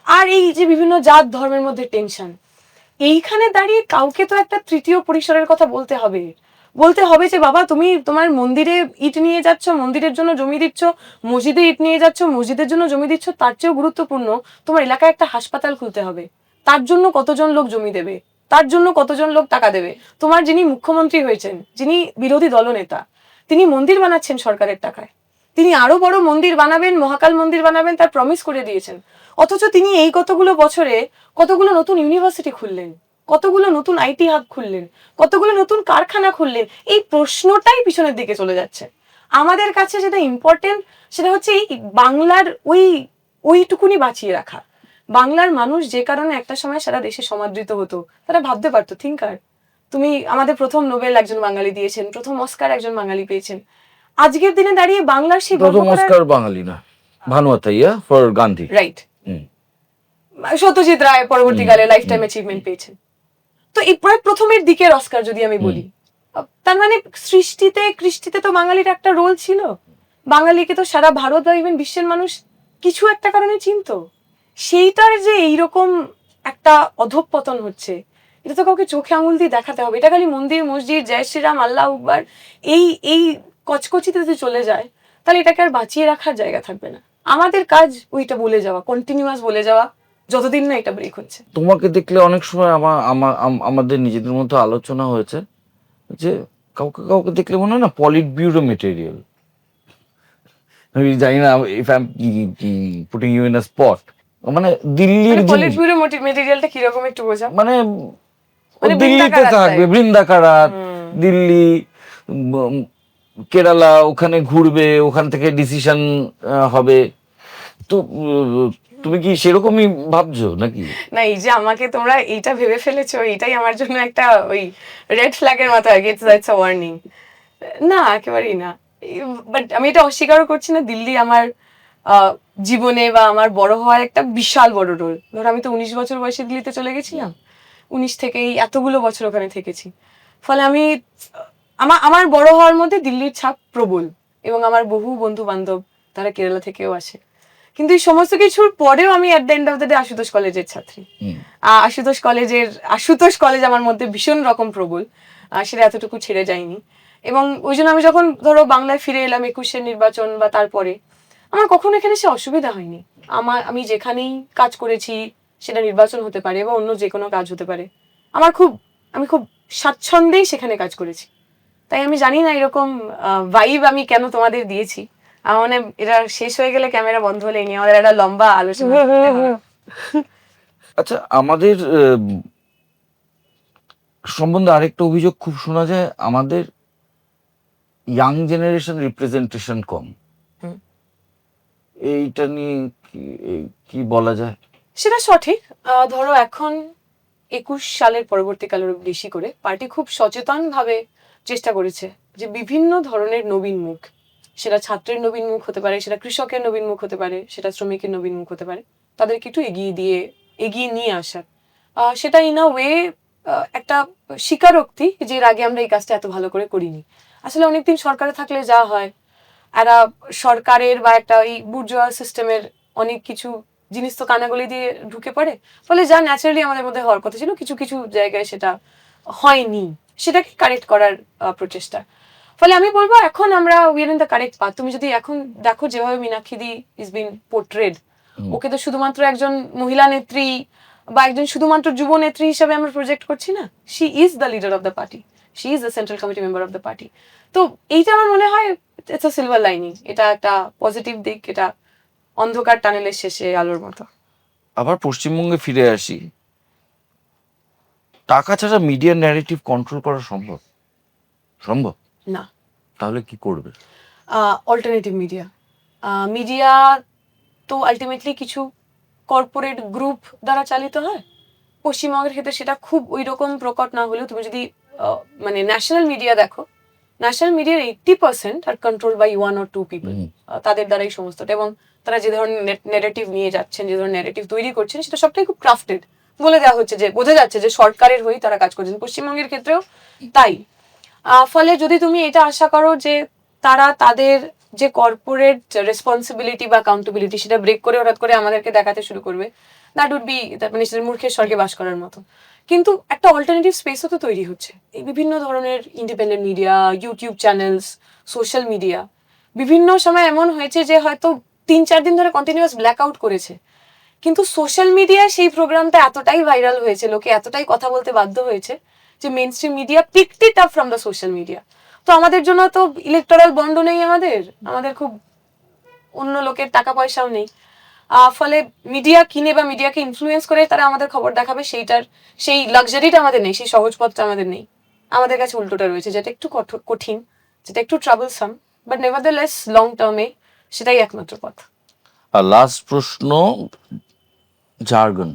আর এই যে বিভিন্ন জাত ধর্মের মধ্যে টেনশন, এইখানে দাঁড়িয়ে কাউকে তো একটা তৃতীয় পরিসরের কথা বলতে হবে। বলতে হবে যে বাবা, তুমি তোমার মন্দিরে ইট নিয়ে যাচ্ছ, মন্দিরের জন্য জমি দিচ্ছ, মসজিদে ইট নিয়ে যাচ্ছ, মসজিদের জন্য জমি দিচ্ছ, তার চেয়েও গুরুত্বপূর্ণ তোমার এলাকায় একটা হাসপাতাল খুলতে হবে। তার জন্য কতজন লোক জমি দেবে, তার জন্য কতজন লোক টাকা দেবে? তোমার যিনি মুখ্যমন্ত্রী হয়েছেন, যিনি বিরোধী দলনেতা, তিনি মন্দির বানাচ্ছেন সরকারের টাকায়। তিনি আরো বড় মন্দির বানাবেন, মহাকাল মন্দির বানাবেন, তার প্রমিস করে দিয়েছেন। অথচ তিনি এই কতগুলো বছরে কতগুলো নতুন ইউনিভার্সিটি খুললেন, কতগুলো নতুন আইটি হাব খুললেন, কতগুলো নতুন কারখানা খুললেন? এই প্রশ্নটাই পিছনের দিকে চলে যাচ্ছে। আমাদের কাছে যেটা ইম্পর্টেন্ট, সেটা হচ্ছে এই বাংলার ওইটুকুনি বাঁচিয়ে রাখা। বাংলার মানুষ যে কারণে একটা সময় সারা দেশে সমাদৃত হতো, তারা ভাবতে পারতো থিঙ্কার। তুমি আমাদের প্রথম নোবেল একজন বাঙালি দিয়েছেন, প্রথম অস্কার একজন বাঙালি পেয়েছেন। আজকের দিনে দাঁড়িয়ে বাংলার সেই প্রথম অস্কার বাঙালি না, ভানুয়াতাইয়া ফর গান্ধী, রাইট। সত্যজিৎ রায় পরবর্তীকালে লাইফ টাইম অ্যাচিভমেন্ট পেয়েছেন। তো এই প্রায় প্রথমের দিকের অস্কার যদি আমি বলি, তার মানে কৃষ্টিতে তো বাঙালির একটা রোল ছিল। বাঙালিকে তো সারা ভারত বা ইভেন বিশ্বের মানুষ কিছু একটা কারণে চিনতো। সেইটার যে এইরকম একটা অধঃপতন হচ্ছে, এটা তো কাউকে চোখে আঙুল দিয়ে দেখাতে হবে। এটা খালি মন্দির মসজিদ, জয় শ্রীরাম, আল্লাহ আকবার, এই কচকচিতে যদি চলে যায়, তাহলে এটাকে আর বাঁচিয়ে রাখার জায়গা থাকবে না। আমাদের কাজ ওইটা বলে যাওয়া, কন্টিনিউয়াস বলে যাওয়া, যতদিন না এটা ব্রেক হচ্ছে। তোমাকে দেখলে অনেক সময় আমাদের নিজেদের মধ্যে আলোচনা হয়েছে যে কাউকে কাউকে দেখলে মনে হয় না পলিট ব্যুরো মেটেরিয়াল। আমি জানি না if I am putting you in a spot. মানে দিল্লির পলিট ব্যুরো মেটেরিয়ালটা কিরকম একটু বোঝা? মানে দিল্লিতে থাকবে, বৃন্দাকারাত, দিল্লি, কেরালা, ওখানে ঘুরবে, ওখান থেকে ডিসিশন হবে। তো তুমি কি সেরকমই ভাবছো নাকি? না, এই যে আমাকে তোমরা এইটা ভেবে ফেলেছো, এইটাই আমার জন্য একটা ওই রেড ফ্ল্যাগের মতো আর কি, ইটস আ ওয়ার্নিং। না, একেবারেই না। বাট আমি এটা অস্বীকারও করছি না, দিল্লি আমার জীবনে বা আমার বড় হওয়ার একটা বিশাল বড় রোল। ধরো আমি তো 19 বছর বয়সে দিল্লিতে চলে গেছিলাম, 19 থেকেই এতগুলো বছর ওখানে থেকেছি। ফলে আমি আমার বড় হওয়ার মধ্যে দিল্লির ছাপ প্রবল, এবং আমার বহু বন্ধু বান্ধব তারা কেরালা থেকেও আসে। কিন্তু এই সমস্ত কিছুর পরেও আমি at the end of the day Ashutosh কলেজের ছাত্রী। আশুতোষ কলেজ আমার মধ্যে ভীষণ রকম প্রবল, সেটা এতটুকু ছেড়ে যায়নি। এবং ওই জন্য আমি যখন ধরো বাংলায় ফিরে এলাম 21-এর নির্বাচন বা তারপরে, আমার কখনো এখানে সে অসুবিধা হয়নি। আমি যেখানেই কাজ করেছি, সেটা নির্বাচন হতে পারে বা অন্য যে কোনো কাজ হতে পারে, আমি খুব স্বাচ্ছন্দ্যেই সেখানে কাজ করেছি। তাই আমি জানি না এরকম ভাইব আমি কেন তোমাদের দিয়েছি। আমার মানে এটা শেষ হয়ে গেলে, ক্যামেরা বন্ধ হলে, এই নিয়ে আমাদের একটা লম্বা আলোচনা করতে হবে। আচ্ছা, আমাদের সম্বন্ধে আরেকটা অভিযোগ খুব শোনা যায়, আমাদের ইয়াং জেনারেশন রিপ্রেজেন্টেশন কম। এইটা নিয়ে কি বলা যায়? সেটা সঠিক। ধরো এখন 21 সালের পরবর্তীকালের বেশি করে পার্টি খুব সচেতন ভাবে চেষ্টা করেছে যে বিভিন্ন ধরনের নবীন মুখ, সেটা ছাত্রের নবীন মুখ হতে পারে, সেটা কৃষকের নবীন মুখ হতে পারে, সেটা শ্রমিকের নবীন মুখ হতে পারে, তাদেরকে একটু এগিয়ে নিয়ে আসার। সেটা ইন আ ওয়ে একটা স্বীকারোক্তি যে এর আগে আমরা এই কাজটা এত ভালো করে করিনি। আসলে অনেকদিন সরকারে থাকলে যা হয়, একটা সরকারের বা একটা এই বুর্জোয়া সিস্টেমের অনেক কিছু জিনিস তো কানাগলি দিয়ে ঢুকে পড়ে, ফলে যা ন্যাচারালি আমাদের মধ্যে হওয়ার কথা ছিল কিছু কিছু জায়গায় সেটা হয়নি, সেটাকে কারেক্ট করার প্রচেষ্টা। ফলে আমি বলবো এখন আমরা we are in the correct path. তুমি যদি এখন দেখো যেভাবে মীনাক্ষী দি ইজ বিন পোর্ট্রেড, ওকে তো শুধুমাত্র একজন মহিলা নেত্রী বা একজন শুধুমাত্র যুব নেত্রী হিসেবে আমরা প্রজেক্ট করছি না, she is the leader of the party, she is the central committee member of the party. তো এইটা আমার মনে হয় ইটস আ সিলভার লাইনিং, এটা একটা পজিটিভ দিক, এটা অন্ধকার টানেলের শেষে আলোর মতো। আবার পশ্চিমবঙ্গে ফিরে আসি, টাকা ছাড়া মিডিয়া ন্যারেটিভ কন্ট্রোল করা সম্ভব? সম্ভব না। তাহলে কি করবে? অল্টারনেটিভ মিডিয়া তো আলটিমেটলি কিছু কর্পোরেট গ্রুপ দ্বারা চালিত হয়। পশ্চিমবঙ্গের ক্ষেত্রে সেটা খুব ওই রকম প্রকট না হলেও তুমি যদি মানে ন্যাশনাল মিডিয়া দেখো, ন্যাশনাল মিডিয়ার 80% আর কন্ট্রোল বাই 1 or 2 পিপল। তাদের দ্বারাই সমস্তটা, এবং তারা যে ধরনের নেগেটিভ নিয়ে যাচ্ছেন, যে ধরনের নেগেটিভ তৈরি করছেন, সেটা সবটাই খুব ক্রাফটেড বলে দেওয়া হচ্ছে, যে বোঝা যাচ্ছে যে সরকারের হয়েই তারা কাজ করছেন। পশ্চিমবঙ্গের ক্ষেত্রেও তাই। ফলে যদি তুমি এটা আশা করো যে তারা তাদের যে কর্পোরেট রেসপন্সিবিলিটি বা অ্যাকাউন্টেবিলিটি সেটা ব্রেক করে হঠাৎ করে আমাদেরকে দেখাতে শুরু করবে, দ্যাট উড বি মানে মূর্খের স্বর্গে বাস করার মতো। কিন্তু একটা অল্টারনেটিভ স্পেসও তো তৈরি হচ্ছে, এই বিভিন্ন ধরনের independent media, YouTube channels, social media. বিভিন্ন সময় এমন হয়েছে যে হয়তো 3-4 দিন ধরে কন্টিনিউয়াস ব্ল্যাক আউট করেছে, কিন্তু সোশ্যাল মিডিয়ায় সেই প্রোগ্রামটা এতটাই ভাইরাল হয়েছে, লোকে এতটাই কথা বলতে বাধ্য হয়েছে যে mainstream media picked it up from the social media. তো আমাদের জন্য তো ইলেকটোরাল বন্ডও নেই, আমাদের খুব অন্য লোকের টাকা পয়সাও নেই। ফলে মিডিয়া কিনে বা মিডিয়াকে ইনফ্লুয়েন্স করে তারা আমাদের খবর দেখাবে, সেই লাক্সারিটা আমাদের নেই, সেই সহজ পথটা আমাদের নেই। আমাদের কাছে উল্টোটা রয়েছে, যেটা একটু কঠিন, যেটা একটু ট্রাবলসাম, বাট নেভারদারলেস লং টার্মে সেটাই একমাত্র পথ। আর লাস্ট প্রশ্ন, জার্গন,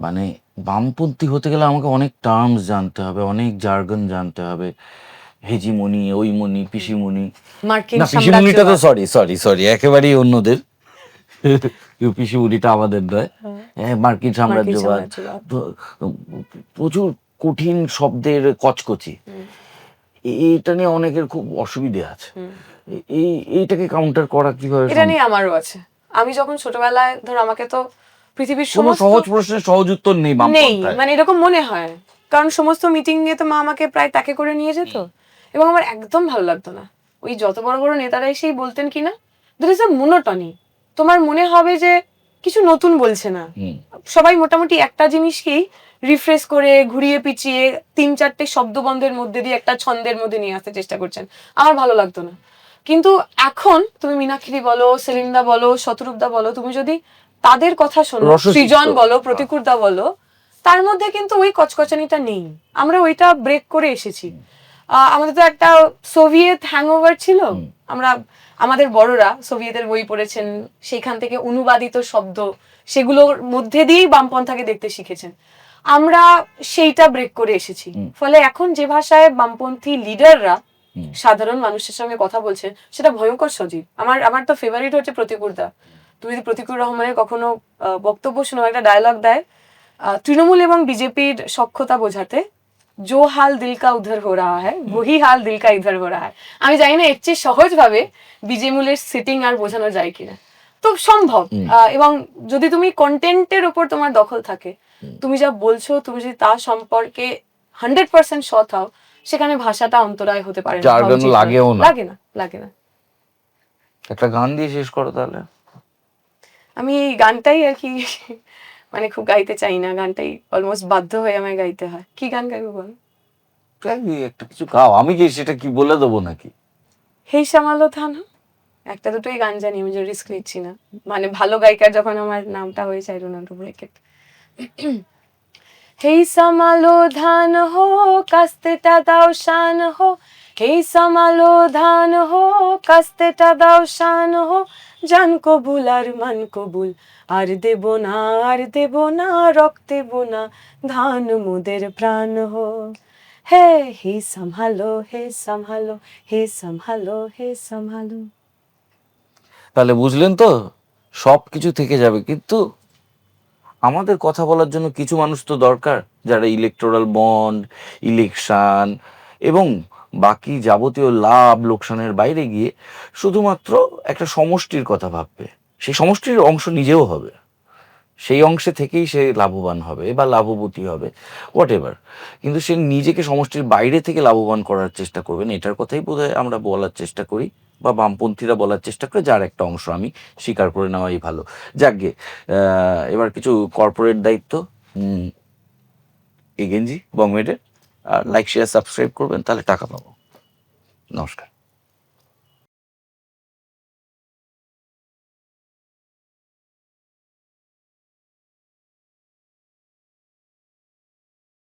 মানে বামপন্থী হতে গেলে আমাকে অনেক টার্মস জানতে হবে, অনেক জার্গন জানতে হবে, হেজিমনি, ওইমনি, পিসিমনি। মার্কিন না, পিসিমনিটা তো সরি একেবারেই অন্যদের। পিসিমনিটা আমাদের নয়। হ্যাঁ, মার্কিন সাম্রাজ্যবাদ, প্রচুর কঠিন শব্দের কচকচি, এইটা নিয়ে অনেকের খুব অসুবিধে আছে। এইটাকে কাউন্টার করা কিভাবে? এটা নিয়ে আমারও আছে। আমি যখন ছোটবেলায়, ধর আমাকে তো পৃথিবীর কোনো সমস্ত সহজ প্রশ্নের সহজ উত্তর নেই নেই, মানে এরকম মনে হয়, কারণ সমস্ত মিটিং এ তো মা আমাকে প্রায় তাকে করে নিয়ে যেত, এবং আমার একদম ভালো লাগতো না। ওই যত বড় বড় নেতারা এসেই বলতেন কিনা, দের ইজ আ মোনোটনি, তোমার মনে হবে যে কিছু নতুন বলছে না, সবাই মোটামুটি একটা জিনিসকেই রিফ্রেশ করে ঘুরিয়ে পিছিয়ে 3-4টে শব্দবন্ধের মধ্যে দিয়ে একটা ছন্দের মধ্যে নিয়ে আসতে চেষ্টা করছেন, আমার ভালো লাগতো না। কিন্তু এখন তুমি মীনাক্ষী বলো, সেলিন্দা বলো, শতরূপদা বলো, তুমি যদি তাদের কথা শোনো, সৃজন বলো, প্রতিকুরদা বলো, তার মধ্যে কিন্তু ওই কচকচানিটা নেই। আমরা ওইটা ব্রেক করে এসেছি। আমাদের তো একটা সোভিয়েত হ্যাংওভার ছিল, আমরা আমাদের বড়রা সোভিয়েতের বই পড়েছেন, সেইখান থেকে অনুবাদিত শব্দ সেগুলোর মধ্যে দিয়েই বামপন্থাকে দেখতে শিখেছেন। আমরা সেইটা ব্রেক করে এসেছি, ফলে এখন যে ভাষায় বামপন্থী লিডাররা সাধারণ মানুষের সঙ্গে কথা বলছেন সেটা ভয়ঙ্কর সজীব। আমার তো ফেভারিট হচ্ছে প্রতিকুরদা। তুমি যদি প্রতিকুর রহমানের কখনো বক্তব্য শোনো, একটা ডায়লগ দেয় তৃণমূল এবং বিজেপির সখ্যতা বোঝাতে, जो हाल दिल का उधर हो रहा है वही हाल दिल का इधर हो रहा है। আমি জানি না এর চেয়ে সহজ ভাবে বিজেমুলের সিটিং আর বোঝানো যায় কিনা, তো সম্ভব। এবং যদি তুমি কন্টেন্টের উপর তোমার দখল থাকে, তুমি যা বলছো, তুমি যদি তা সম্পর্কে 100% সৎ হও, সেখানে ভাষাটা অন্তরায় হতে পারে না, লাগে না। একটা গান দিয়ে শেষ করো তাহলে। আমি এই গানটাই আর কি মানে খুব গাইতে চাই না, গানটাই অলমোস্ট বাধ্য হয়ে আমায় গাইতে হয়। কি গান গাইবো বল? একটা কিছু গাও, আমি কি সেটা কি বলে দেবো নাকি? হেই সামালো থানা, একটা দুটোই গান জানি, আমি যে রিস্ক নিচ্ছি না, মানে ভালো গায়িকার যখন আমার নামটা হয়েছে, I don't want to break it. হেই সামালো ধান হো, কাস্তেটা দাও শান হো, কে সামালো ধান হো কাস্তেটা দাও শান হো জান কবুল আর মান কবুল আর দেব না আর দেব না রক্তে বোনা ধান মোদের প্রাণ হো হে সম্ভালো হে সম্ভালো হে সম্ভালো হে সম্ভালো। তাহলে বুঝলেন তো, সব কিছু থেকে যাবে, কিন্তু আমাদের কথা বলার জন্য কিছু মানুষ তো দরকার, যারা ইলেকটোরাল বন্ড, ইলেকশন এবং বাকি যাবতীয় লাভ লোকসানের বাইরে গিয়ে শুধুমাত্র একটা সমষ্টির কথা ভাববে। সেই সমষ্টির অংশ নিজেও হবে, সেই অংশে থেকেই সে লাভবান হবে বা লাভবতী হবে, হোয়াট এভার, কিন্তু সে নিজেকে সমষ্টির বাইরে থেকে লাভবান করার চেষ্টা করবেন। এটার কথাই বোধহয় আমরা বলার চেষ্টা করি বা বামপন্থীরা বলার চেষ্টা করে, যার একটা অংশ আমি স্বীকার করে নেওয়াই ভালো। যাকগে, এবার কিছু কর্পোরেট দায়িত্ব। এই গেঞ্জি বংমেডের, আর লাইক শেয়ার সাবস্ক্রাইব করবেন, তাহলে টাকা পাবো। নমস্কার।